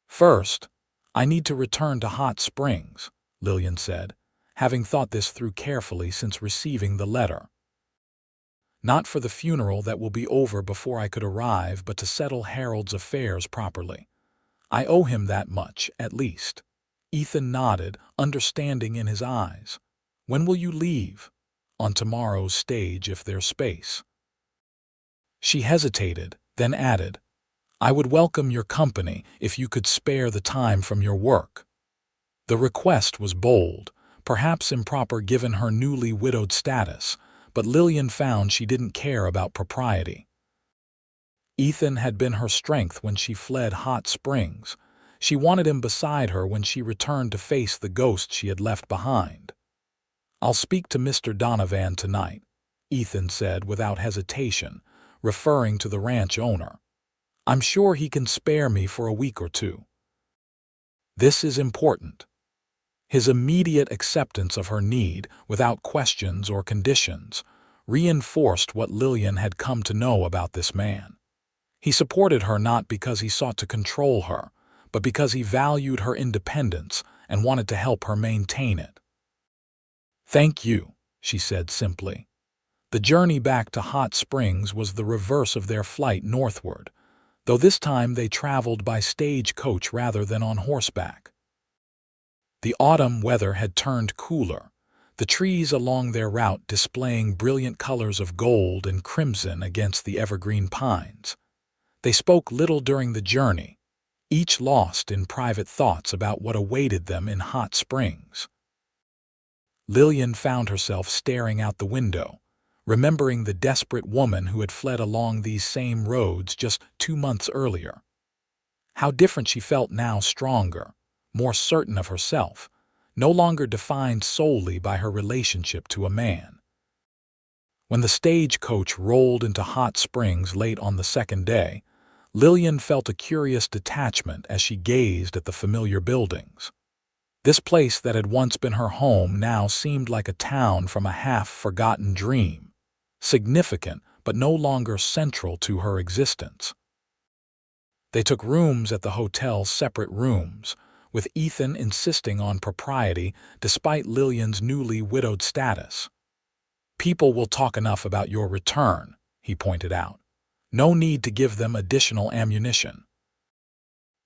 "First, I need to return to Hot Springs," Lillian said, having thought this through carefully since receiving the letter. "Not for the funeral that will be over before I could arrive, but to settle Harold's affairs properly. I owe him that much, at least." Ethan nodded, understanding in his eyes. "When will you leave?" "On tomorrow's stage, if there's space." She hesitated, then added, "I would welcome your company if you could spare the time from your work." The request was bold, perhaps improper given her newly widowed status, but Lillian found she didn't care about propriety. Ethan had been her strength when she fled Hot Springs. She wanted him beside her when she returned to face the ghost she had left behind. "I'll speak to Mr. Donovan tonight," Ethan said without hesitation, referring to the ranch owner. "I'm sure he can spare me for a week or 2. This is important." His immediate acceptance of her need, without questions or conditions, reinforced what Lillian had come to know about this man. He supported her not because he sought to control her, but because he valued her independence and wanted to help her maintain it. "Thank you," she said simply. The journey back to Hot Springs was the reverse of their flight northward, though this time they traveled by stagecoach rather than on horseback. The autumn weather had turned cooler, the trees along their route displaying brilliant colors of gold and crimson against the evergreen pines. They spoke little during the journey, each lost in private thoughts about what awaited them in Hot Springs. Lillian found herself staring out the window, remembering the desperate woman who had fled along these same roads just 2 months earlier. How different she felt now, stronger, more certain of herself, no longer defined solely by her relationship to a man. When the stagecoach rolled into Hot Springs late on the second day, Lillian felt a curious detachment as she gazed at the familiar buildings. This place that had once been her home now seemed like a town from a half-forgotten dream, significant but no longer central to her existence. They took rooms at the hotel's separate rooms, with Ethan insisting on propriety despite Lillian's newly widowed status. "People will talk enough about your return," he pointed out. "No need to give them additional ammunition."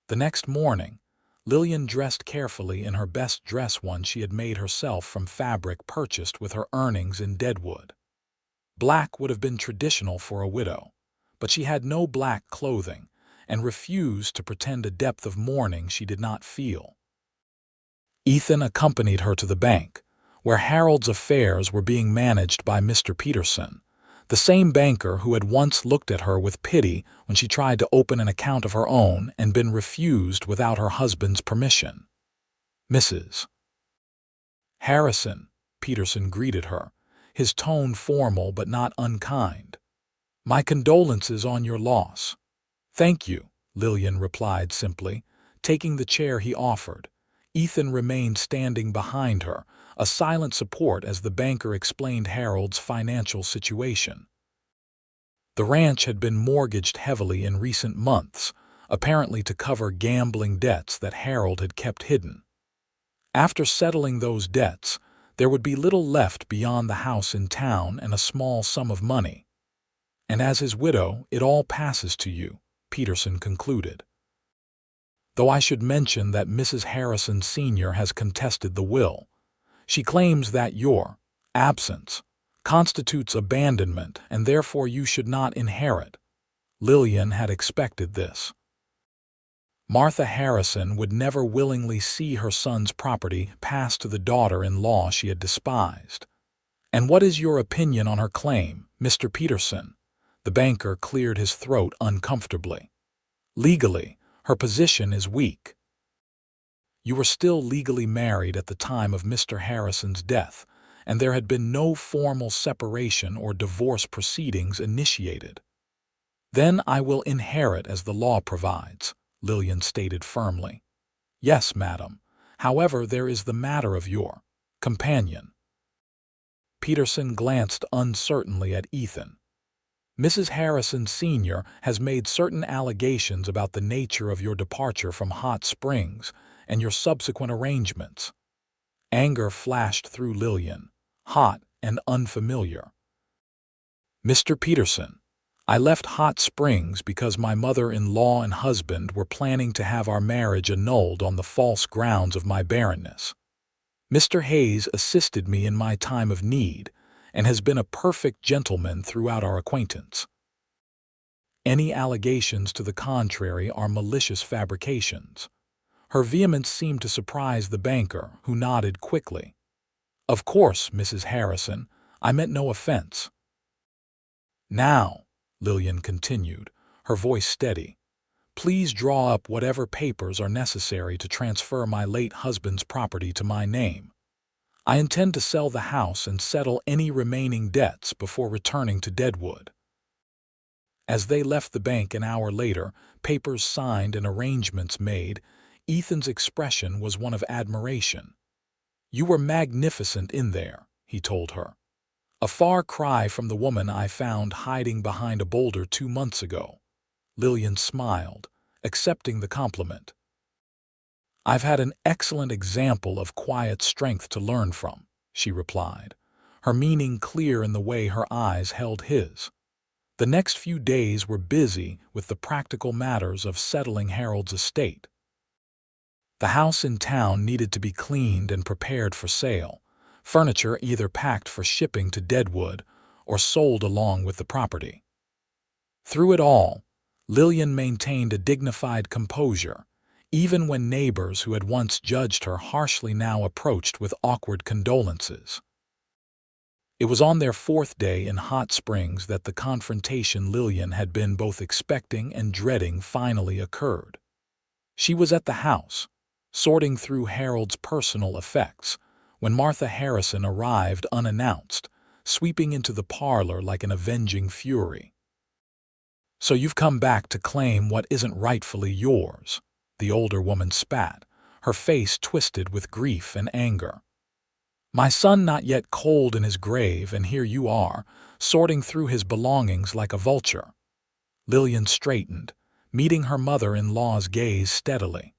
The next morning, Lillian dressed carefully in her best dress, one she had made herself from fabric purchased with her earnings in Deadwood. Black would have been traditional for a widow, but she had no black clothing and refused to pretend a depth of mourning she did not feel. Ethan accompanied her to the bank, where Harold's affairs were being managed by Mr. Peterson, the same banker who had once looked at her with pity when she tried to open an account of her own and been refused without her husband's permission. "Mrs. Harrison," Peterson greeted her, his tone formal but not unkind. "My condolences on your loss." "Thank you," Lillian replied simply, taking the chair he offered. Ethan remained standing behind her, a silent support as the banker explained Harold's financial situation. The ranch had been mortgaged heavily in recent months, apparently to cover gambling debts that Harold had kept hidden. After settling those debts, there would be little left beyond the house in town and a small sum of money. "And as his widow, it all passes to you," Peterson concluded. "Though I should mention that Mrs. Harrison Sr. has contested the will. She claims that your absence constitutes abandonment and therefore you should not inherit." Lillian had expected this. Martha Harrison would never willingly see her son's property pass to the daughter-in-law she had despised. "And what is your opinion on her claim, Mr. Peterson?" The banker cleared his throat uncomfortably. "Legally, her position is weak. You were still legally married at the time of Mr. Harrison's death, and there had been no formal separation or divorce proceedings initiated." "Then I will inherit as the law provides," Lillian stated firmly. "Yes, madam. However, there is the matter of your companion." Peterson glanced uncertainly at Ethan. "Mrs. Harrison Sr. has made certain allegations about the nature of your departure from Hot Springs and your subsequent arrangements." Anger flashed through Lillian, hot and unfamiliar. "Mr. Peterson, I left Hot Springs because my mother-in-law and husband were planning to have our marriage annulled on the false grounds of my barrenness. Mr. Hayes assisted me in my time of need and has been a perfect gentleman throughout our acquaintance. Any allegations to the contrary are malicious fabrications." Her vehemence seemed to surprise the banker, who nodded quickly. "Of course, Mrs. Harrison, I meant no offense." "Now," Lillian continued, her voice steady, "please draw up whatever papers are necessary to transfer my late husband's property to my name. I intend to sell the house and settle any remaining debts before returning to Deadwood." As they left the bank an hour later, papers signed and arrangements made, Ethan's expression was one of admiration. "You were magnificent in there," he told her. "A far cry from the woman I found hiding behind a boulder 2 months ago." Lillian smiled, accepting the compliment. "I've had an excellent example of quiet strength to learn from," she replied, her meaning clear in the way her eyes held his. The next few days were busy with the practical matters of settling Harold's estate. The house in town needed to be cleaned and prepared for sale, furniture either packed for shipping to Deadwood or sold along with the property. Through it all, Lillian maintained a dignified composure, even when neighbors who had once judged her harshly now approached with awkward condolences. It was on their 4th day in Hot Springs that the confrontation Lillian had been both expecting and dreading finally occurred. She was at the house, sorting through Harold's personal effects, when Martha Harrison arrived unannounced, sweeping into the parlor like an avenging fury. "So you've come back to claim what isn't rightfully yours," the older woman spat, her face twisted with grief and anger. My son not yet cold in his grave, and here you are, sorting through his belongings like a vulture. Lillian straightened, meeting her mother-in-law's gaze steadily.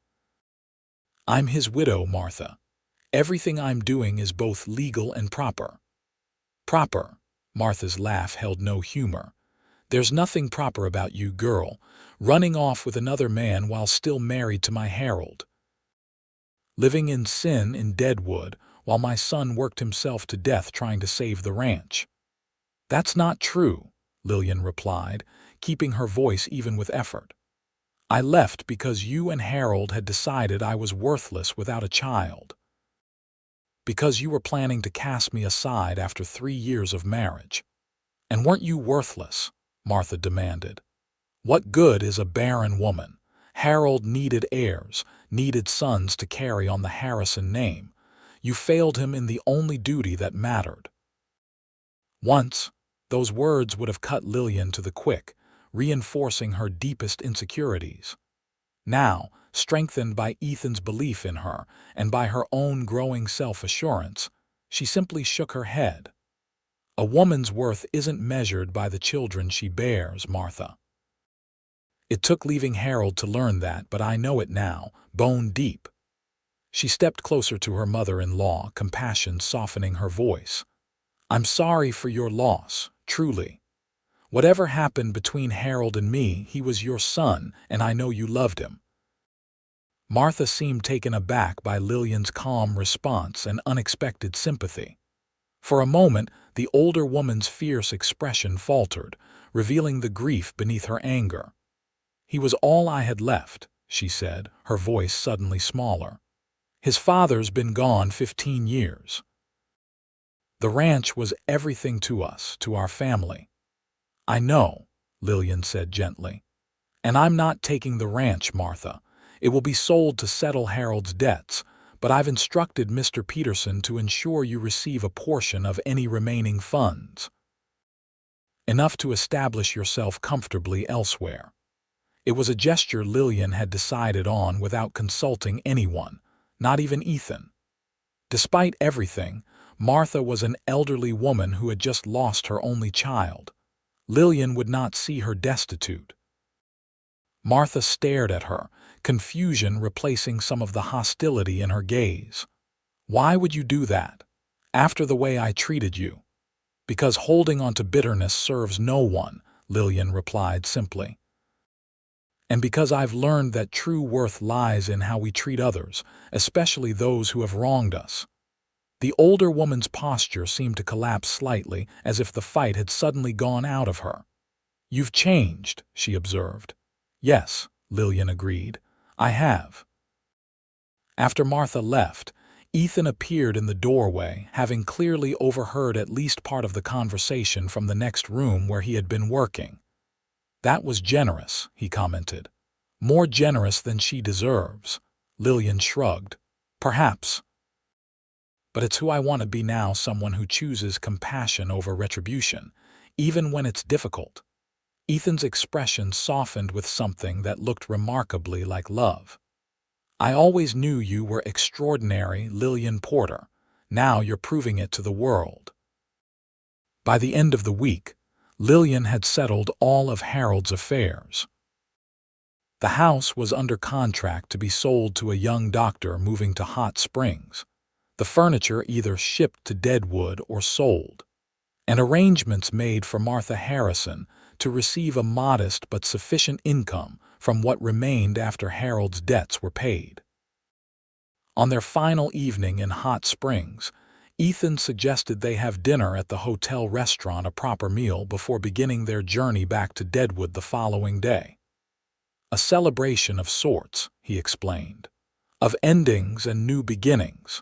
I'm his widow, Martha. Everything I'm doing is both legal and proper. Proper? Martha's laugh held no humor. There's nothing proper about you, girl, running off with another man while still married to my Harold. Living in sin in Deadwood while my son worked himself to death trying to save the ranch. That's not true, Lillian replied, keeping her voice even with effort. I left because you and Harold had decided I was worthless without a child. Because you were planning to cast me aside after 3 years of marriage. And weren't you worthless? Martha demanded. What good is a barren woman? Harold needed heirs, needed sons to carry on the Harrison name. You failed him in the only duty that mattered. Once, those words would have cut Lillian to the quick, reinforcing her deepest insecurities. Now, strengthened by Ethan's belief in her and by her own growing self-assurance, she simply shook her head. A woman's worth isn't measured by the children she bears, Martha. It took leaving Harold to learn that, but I know it now, bone deep. She stepped closer to her mother-in-law, compassion softening her voice. I'm sorry for your loss, truly. Whatever happened between Harold and me, he was your son, and I know you loved him. Martha seemed taken aback by Lillian's calm response and unexpected sympathy. For a moment, the older woman's fierce expression faltered, revealing the grief beneath her anger. He was all I had left, she said, her voice suddenly smaller. His father's been gone 15 years. The ranch was everything to us, to our family. I know, Lillian said gently. And I'm not taking the ranch, Martha. It will be sold to settle Harold's debts, but I've instructed Mr. Peterson to ensure you receive a portion of any remaining funds. Enough to establish yourself comfortably elsewhere. It was a gesture Lillian had decided on without consulting anyone, not even Ethan. Despite everything, Martha was an elderly woman who had just lost her only child. Lillian would not see her destitute. Martha stared at her, confusion replacing some of the hostility in her gaze. Why would you do that? After the way I treated you? Because holding on to bitterness serves no one, Lillian replied simply. And because I've learned that true worth lies in how we treat others, especially those who have wronged us. The older woman's posture seemed to collapse slightly, as if the fight had suddenly gone out of her. You've changed, she observed. Yes, Lillian agreed. I have. After Martha left, Ethan appeared in the doorway, having clearly overheard at least part of the conversation from the next room where he had been working. That was generous, he commented. More generous than she deserves. Lillian shrugged. Perhaps. But it's who I want to be now, someone who chooses compassion over retribution, even when it's difficult. Ethan's expression softened with something that looked remarkably like love. I always knew you were extraordinary, Lillian Porter. Now you're proving it to the world. By the end of the week, Lillian had settled all of Harold's affairs. The house was under contract to be sold to a young doctor moving to Hot Springs. The furniture either shipped to Deadwood or sold. And arrangements made for Martha Harrison to receive a modest but sufficient income from what remained after Harold's debts were paid. On their final evening in Hot Springs, Ethan suggested they have dinner at the hotel restaurant, a proper meal, before beginning their journey back to Deadwood the following day. A celebration of sorts, he explained, of endings and new beginnings.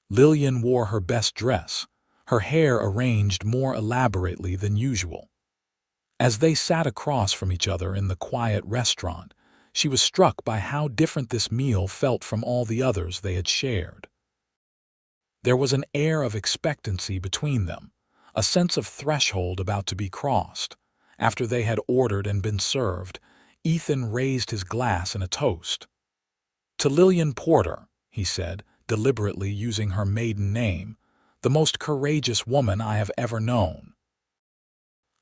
Lillian wore her best dress, her hair arranged more elaborately than usual. As they sat across from each other in the quiet restaurant, she was struck by how different this meal felt from all the others they had shared. There was an air of expectancy between them, a sense of threshold about to be crossed. After they had ordered and been served, Ethan raised his glass in a toast. To Lillian Porter, he said, deliberately using her maiden name, the most courageous woman I have ever known.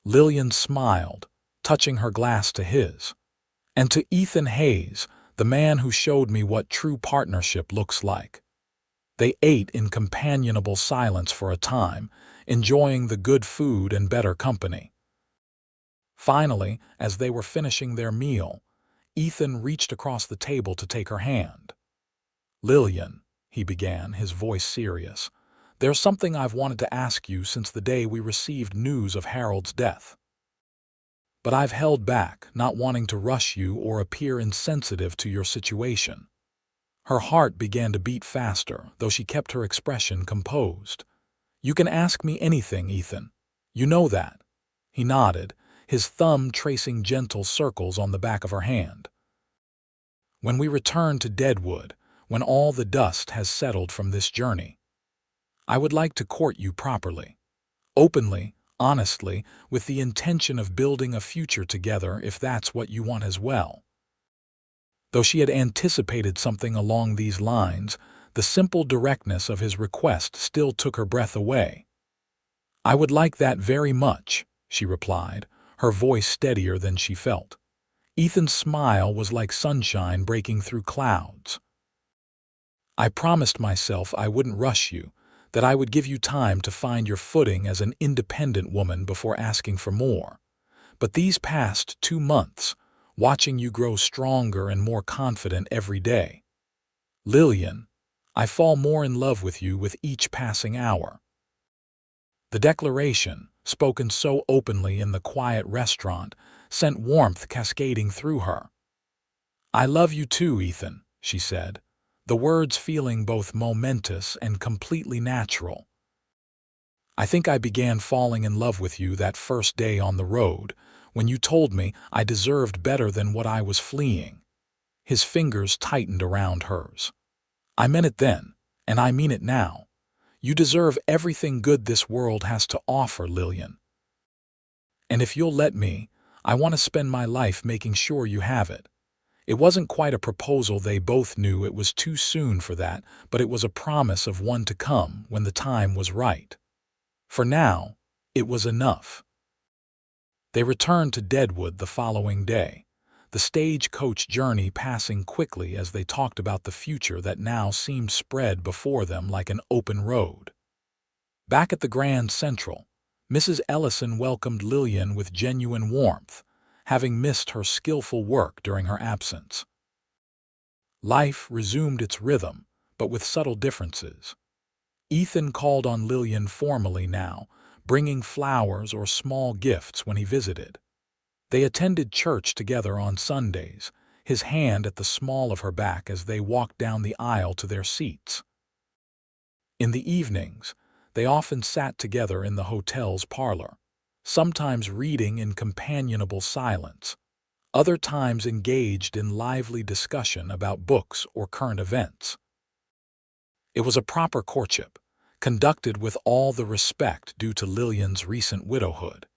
Lillian smiled, touching her glass to his. And to Ethan Hayes, the man who showed me what true partnership looks like. They ate in companionable silence for a time, enjoying the good food and better company. Finally, as they were finishing their meal, Ethan reached across the table to take her hand. "Lillian," he began, his voice serious, "there's something I've wanted to ask you since the day we received news of Harold's death. But I've held back, not wanting to rush you or appear insensitive to your situation." Her heart began to beat faster, though she kept her expression composed. "You can ask me anything, Ethan. You know that." He nodded, his thumb tracing gentle circles on the back of her hand. "When we return to Deadwood, when all the dust has settled from this journey, I would like to court you properly, openly, honestly, with the intention of building a future together if that's what you want as well." Though she had anticipated something along these lines, the simple directness of his request still took her breath away. "I would like that very much," she replied, her voice steadier than she felt. Ethan's smile was like sunshine breaking through clouds. "I promised myself I wouldn't rush you, that I would give you time to find your footing as an independent woman before asking for more. But these past 2 months, watching you grow stronger and more confident every day. Lillian, I fall more in love with you with each passing hour." The declaration, spoken so openly in the quiet restaurant, sent warmth cascading through her. "I love you too, Ethan," she said, the words feeling both momentous and completely natural. "I think I began falling in love with you that first day on the road, when you told me I deserved better than what I was fleeing." His fingers tightened around hers. "I meant it then, and I mean it now. You deserve everything good this world has to offer, Lillian. And if you'll let me, I want to spend my life making sure you have it." It wasn't quite a proposal, they both knew it was too soon for that, but it was a promise of one to come when the time was right. For now, it was enough. They returned to Deadwood the following day, the stagecoach journey passing quickly as they talked about the future that now seemed spread before them like an open road. Back at the Grand Central, Mrs. Ellison welcomed Lillian with genuine warmth, having missed her skillful work during her absence. Life resumed its rhythm, but with subtle differences. Ethan called on Lillian formally now, bringing flowers or small gifts when he visited. They attended church together on Sundays, his hand at the small of her back as they walked down the aisle to their seats. In the evenings, they often sat together in the hotel's parlor, sometimes reading in companionable silence, other times engaged in lively discussion about books or current events. It was a proper courtship, conducted with all the respect due to Lillian's recent widowhood,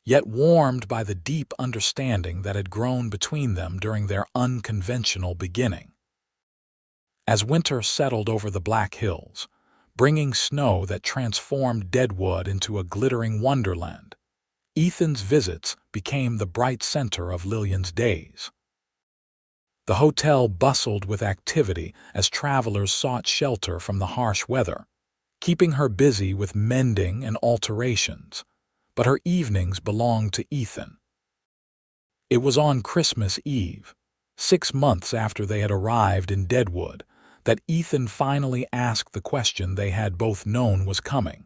yet warmed by the deep understanding that had grown between them during their unconventional beginning. As winter settled over the Black Hills, bringing snow that transformed Deadwood into a glittering wonderland, Ethan's visits became the bright center of Lillian's days. The hotel bustled with activity as travelers sought shelter from the harsh weather, keeping her busy with mending and alterations, but her evenings belonged to Ethan. It was on Christmas Eve, 6 months after they had arrived in Deadwood, that Ethan finally asked the question they had both known was coming.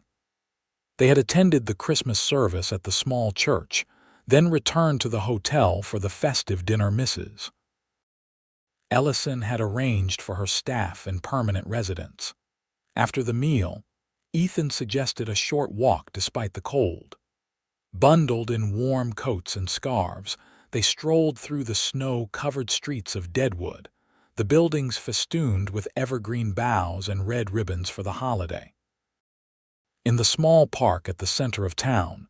They had attended the Christmas service at the small church, then returned to the hotel for the festive dinner. Mrs. Ellison had arranged for her staff and permanent residents. After the meal, Ethan suggested a short walk despite the cold. Bundled in warm coats and scarves, they strolled through the snow-covered streets of Deadwood, the buildings festooned with evergreen boughs and red ribbons for the holiday. In the small park at the center of town,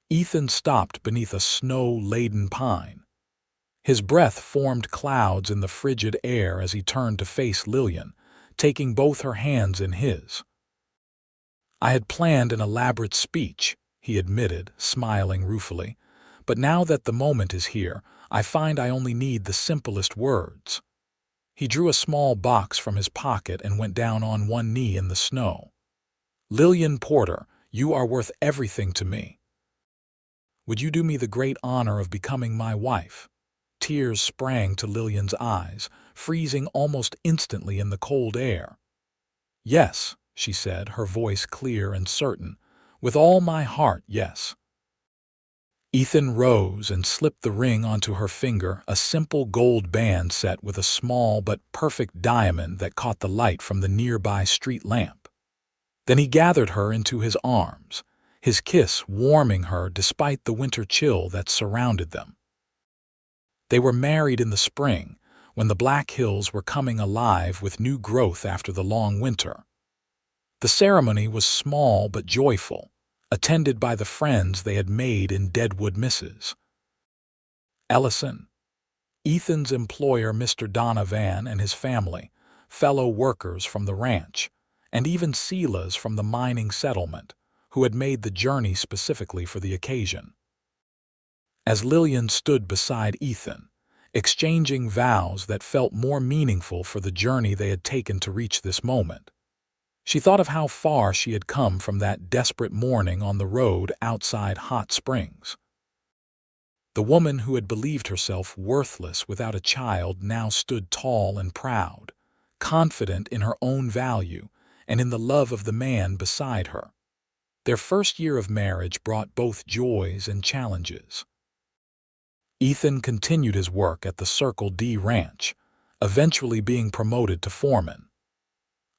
Ethan stopped beneath a snow-laden pine. His breath formed clouds in the frigid air as he turned to face Lillian, taking both her hands in his. "I had planned an elaborate speech," he admitted, smiling ruefully, "but now that the moment is here, I find I only need the simplest words." He drew a small box from his pocket and went down on one knee in the snow. "Lillian Porter, you are worth everything to me. Would you do me the great honor of becoming my wife?" Tears sprang to Lillian's eyes, freezing almost instantly in the cold air. "Yes," she said, her voice clear and certain. "With all my heart, yes." Ethan rose and slipped the ring onto her finger, a simple gold band set with a small but perfect diamond that caught the light from the nearby street lamp. Then he gathered her into his arms, his kiss warming her despite the winter chill that surrounded them. They were married in the spring, when the Black Hills were coming alive with new growth after the long winter. The ceremony was small but joyful, attended by the friends they had made in Deadwood, Mrs. Ellison, Ethan's employer Mr. Donovan and his family, fellow workers from the ranch, and even Sela's from the mining settlement, who had made the journey specifically for the occasion. As Lillian stood beside Ethan, exchanging vows that felt more meaningful for the journey they had taken to reach this moment, she thought of how far she had come from that desperate morning on the road outside Hot Springs. The woman who had believed herself worthless without a child now stood tall and proud, confident in her own value and in the love of the man beside her. Their first year of marriage brought both joys and challenges. Ethan continued his work at the Circle D Ranch, eventually being promoted to foreman.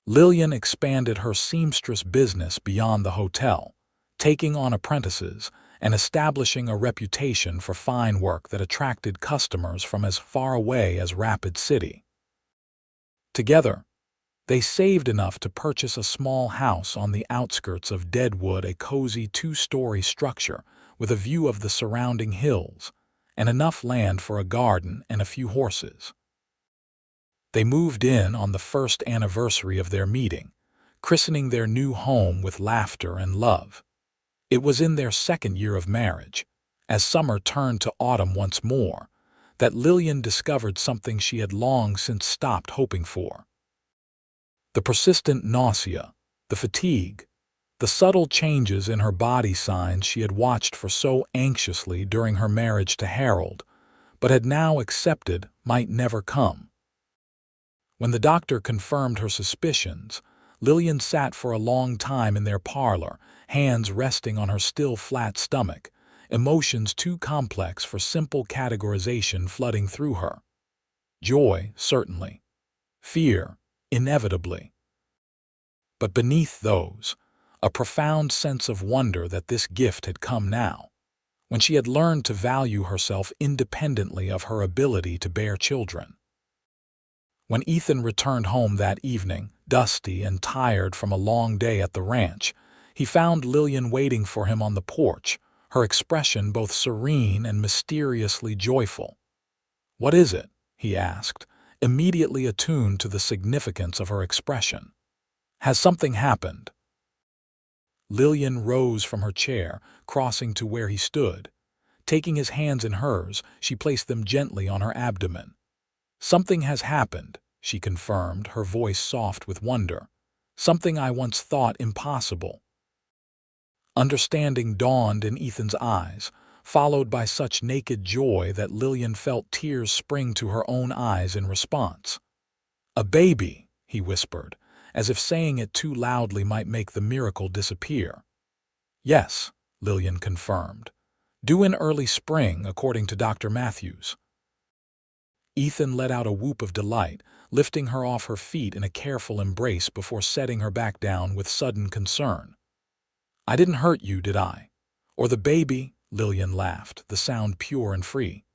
Lillian expanded her seamstress business beyond the hotel, taking on apprentices and establishing a reputation for fine work that attracted customers from as far away as Rapid City. Together, they saved enough to purchase a small house on the outskirts of Deadwood, a cozy two-story structure with a view of the surrounding hills, and enough land for a garden and a few horses. They moved in on the first anniversary of their meeting, christening their new home with laughter and love. It was in their second year of marriage, as summer turned to autumn once more, that Lillian discovered something she had long since stopped hoping for. The persistent nausea, the fatigue, the subtle changes in her body signs she had watched for so anxiously during her marriage to Harold, but had now accepted might never come. When the doctor confirmed her suspicions, Lillian sat for a long time in their parlor, hands resting on her still flat stomach, emotions too complex for simple categorization flooding through her. Joy, certainly. Fear, inevitably. But beneath those, a profound sense of wonder that this gift had come now, when she had learned to value herself independently of her ability to bear children. When Ethan returned home that evening, dusty and tired from a long day at the ranch, he found Lillian waiting for him on the porch, her expression both serene and mysteriously joyful. "What is it?" he asked, immediately attuned to the significance of her expression. "Has something happened?" Lillian rose from her chair, crossing to where he stood. Taking his hands in hers, she placed them gently on her abdomen. "Something has happened," she confirmed, her voice soft with wonder. "Something I once thought impossible." Understanding dawned in Ethan's eyes, followed by such naked joy that Lillian felt tears spring to her own eyes in response. "A baby," he whispered, as if saying it too loudly might make the miracle disappear. "Yes," Lillian confirmed. "Due in early spring, according to Dr. Matthews." Ethan let out a whoop of delight, lifting her off her feet in a careful embrace before setting her back down with sudden concern. "I didn't hurt you, did I? Or the baby?" Lillian laughed, the sound pure and free.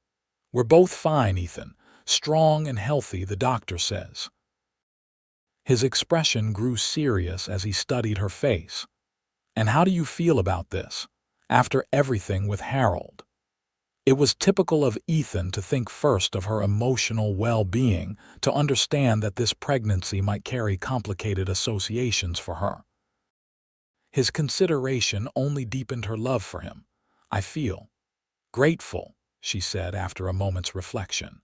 "We're both fine, Ethan. Strong and healthy, the doctor says." His expression grew serious as he studied her face. "And how do you feel about this, after everything with Harold?" It was typical of Ethan to think first of her emotional well-being, to understand that this pregnancy might carry complicated associations for her. His consideration only deepened her love for him. "I feel grateful," she said after a moment's reflection.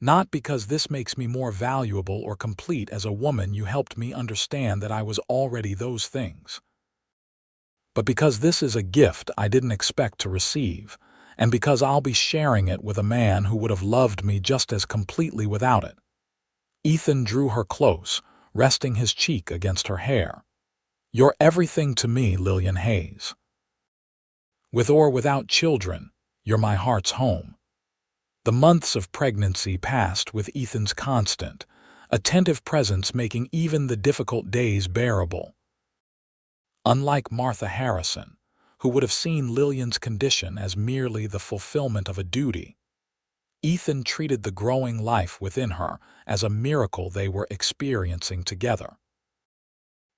"Not because this makes me more valuable or complete as a woman. You helped me understand that I was already those things. But because this is a gift I didn't expect to receive, and because I'll be sharing it with a man who would have loved me just as completely without it." Ethan drew her close, resting his cheek against her hair. "You're everything to me, Lillian Hayes. With or without children, you're my heart's home." The months of pregnancy passed with Ethan's constant, attentive presence, making even the difficult days bearable. Unlike Martha Harrison, who would have seen Lillian's condition as merely the fulfillment of a duty, Ethan treated the growing life within her as a miracle they were experiencing together.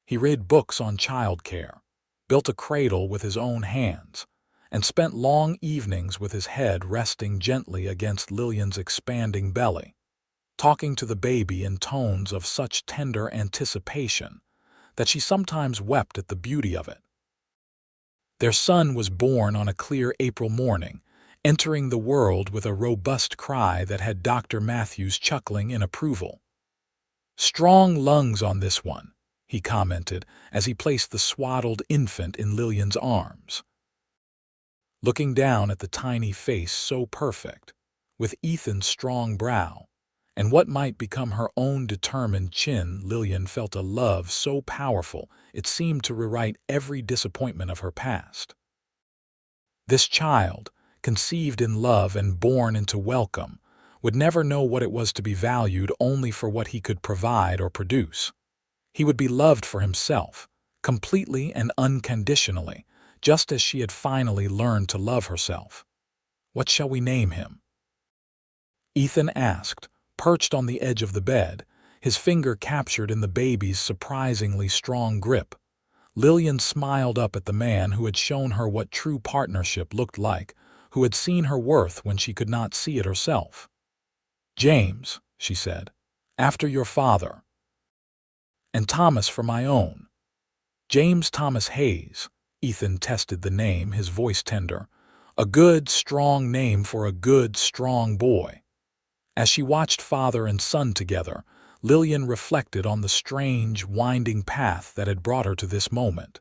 He read books on childcare, built a cradle with his own hands, and spent long evenings with his head resting gently against Lillian's expanding belly, talking to the baby in tones of such tender anticipation that she sometimes wept at the beauty of it. Their son was born on a clear April morning, entering the world with a robust cry that had Dr. Matthews chuckling in approval. "Strong lungs on this one," he commented as he placed the swaddled infant in Lillian's arms. Looking down at the tiny face so perfect, with Ethan's strong brow, and what might become her own determined chin, Lillian felt a love so powerful it seemed to rewrite every disappointment of her past. This child, conceived in love and born into welcome, would never know what it was to be valued only for what he could provide or produce. He would be loved for himself, completely and unconditionally, just as she had finally learned to love herself. "What shall we name him?" Ethan asked, perched on the edge of the bed, his finger captured in the baby's surprisingly strong grip. Lillian smiled up at the man who had shown her what true partnership looked like, who had seen her worth when she could not see it herself. "James," she said, "after your father. And Thomas for my own." "James Thomas Hayes." Ethan tested the name, his voice tender. "A good, strong name for a good, strong boy." As she watched father and son together, Lillian reflected on the strange, winding path that had brought her to this moment.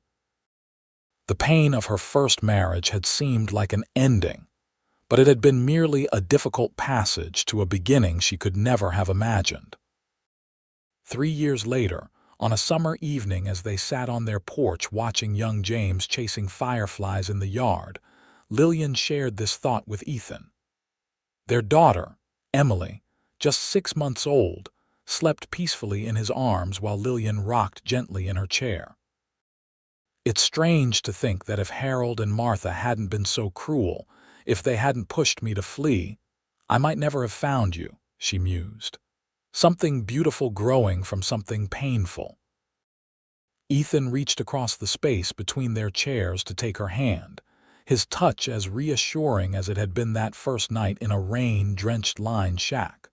The pain of her first marriage had seemed like an ending, but it had been merely a difficult passage to a beginning she could never have imagined. 3 years later, on a summer evening as they sat on their porch watching young James chasing fireflies in the yard, Lillian shared this thought with Ethan. Their daughter, Emily, just 6 months old, slept peacefully in his arms while Lillian rocked gently in her chair. "It's strange to think that if Harold and Martha hadn't been so cruel, if they hadn't pushed me to flee, I might never have found you," she mused. "Something beautiful growing from something painful." Ethan reached across the space between their chairs to take her hand, his touch as reassuring as it had been that first night in a rain-drenched lined shack.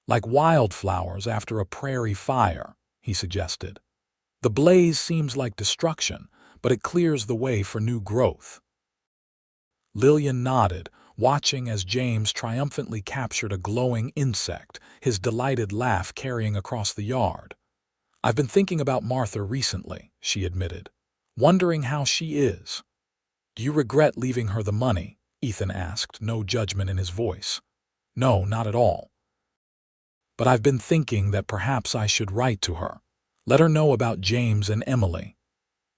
"Like wildflowers after a prairie fire," he suggested. "The blaze seems like destruction, but it clears the way for new growth." Lillian nodded, watching as James triumphantly captured a glowing insect, his delighted laugh carrying across the yard. "I've been thinking about Martha recently," she admitted, "wondering how she is." "Do you regret leaving her the money?" Ethan asked, no judgment in his voice. "No, not at all. But I've been thinking that perhaps I should write to her. Let her know about James and Emily."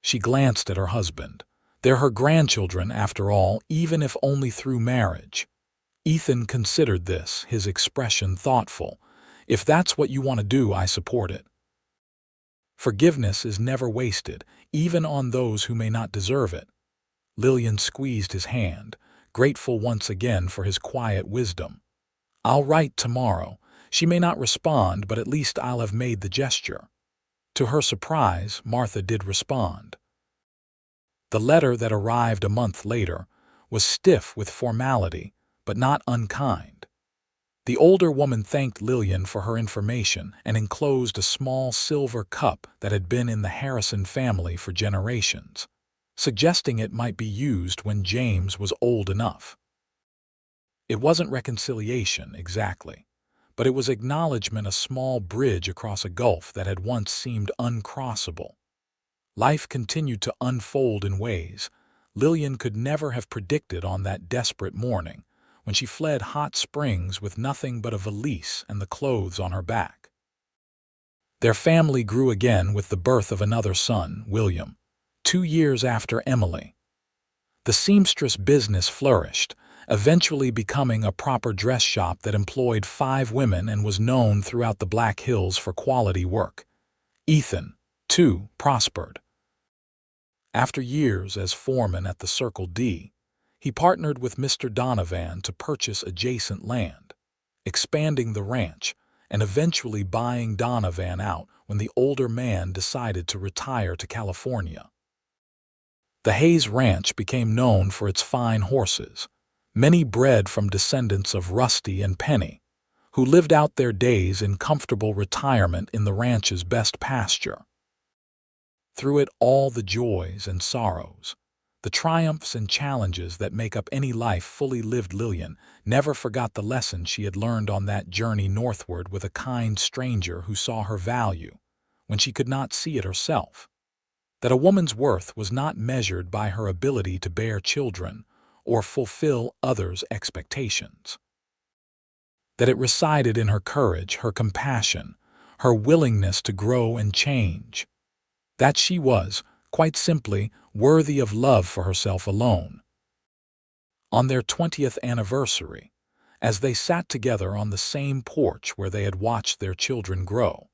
She glanced at her husband. "They're her grandchildren, after all, even if only through marriage." Ethan considered this, his expression thoughtful. "If that's what you want to do, I support it. Forgiveness is never wasted, even on those who may not deserve it." Lillian squeezed his hand, grateful once again for his quiet wisdom. "I'll write tomorrow. She may not respond, but at least I'll have made the gesture." To her surprise, Martha did respond. The letter that arrived a month later was stiff with formality, but not unkind. The older woman thanked Lillian for her information and enclosed a small silver cup that had been in the Harrison family for generations, suggesting it might be used when James was old enough. It wasn't reconciliation, exactly, but it was acknowledgement, a small bridge across a gulf that had once seemed uncrossable. Life continued to unfold in ways Lillian could never have predicted on that desperate morning, when she fled hot springs with nothing but a valise and the clothes on her back. Their family grew again with the birth of another son, William, 2 years after Emily. The seamstress business flourished, eventually becoming a proper dress shop that employed 5 women and was known throughout the Black Hills for quality work. Ethan, too, prospered. After years as foreman at the Circle D, he partnered with Mr. Donovan to purchase adjacent land, expanding the ranch and eventually buying Donovan out when the older man decided to retire to California. The Hayes Ranch became known for its fine horses, many bred from descendants of Rusty and Penny, who lived out their days in comfortable retirement in the ranch's best pasture. Through it all, the joys and sorrows, the triumphs and challenges that make up any life fully lived, Lillian never forgot the lesson she had learned on that journey northward with a kind stranger who saw her value when she could not see it herself. That a woman's worth was not measured by her ability to bear children or fulfill others' expectations. That it resided in her courage, her compassion, her willingness to grow and change. That she was, quite simply, worthy of love for herself alone. On their 20th anniversary, as they sat together on the same porch where they had watched their children grow,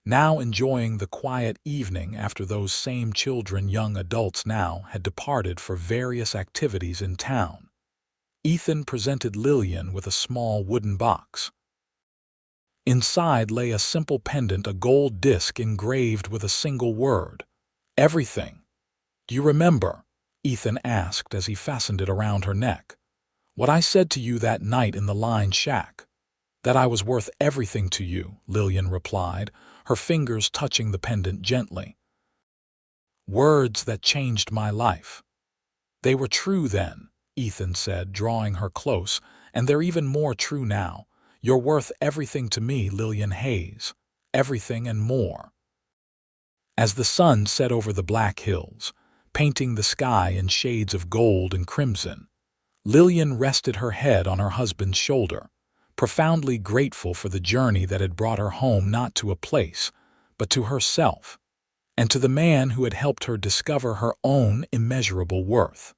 now enjoying the quiet evening after those same children, young adults now, had departed for various activities in town, Ethan presented Lillian with a small wooden box. Inside lay a simple pendant, a gold disc engraved with a single word, "Everything." "Do you remember," Ethan asked as he fastened it around her neck, "what I said to you that night in the line shack? That I was worth everything to you," Lillian replied, her fingers touching the pendant gently. "Words that changed my life. They were true then," Ethan said, drawing her close, "and they're even more true now. You're worth everything to me, Lillian Hayes. Everything and more." As the sun set over the Black Hills, painting the sky in shades of gold and crimson, Lillian rested her head on her husband's shoulder, profoundly grateful for the journey that had brought her home, not to a place, but to herself, and to the man who had helped her discover her own immeasurable worth.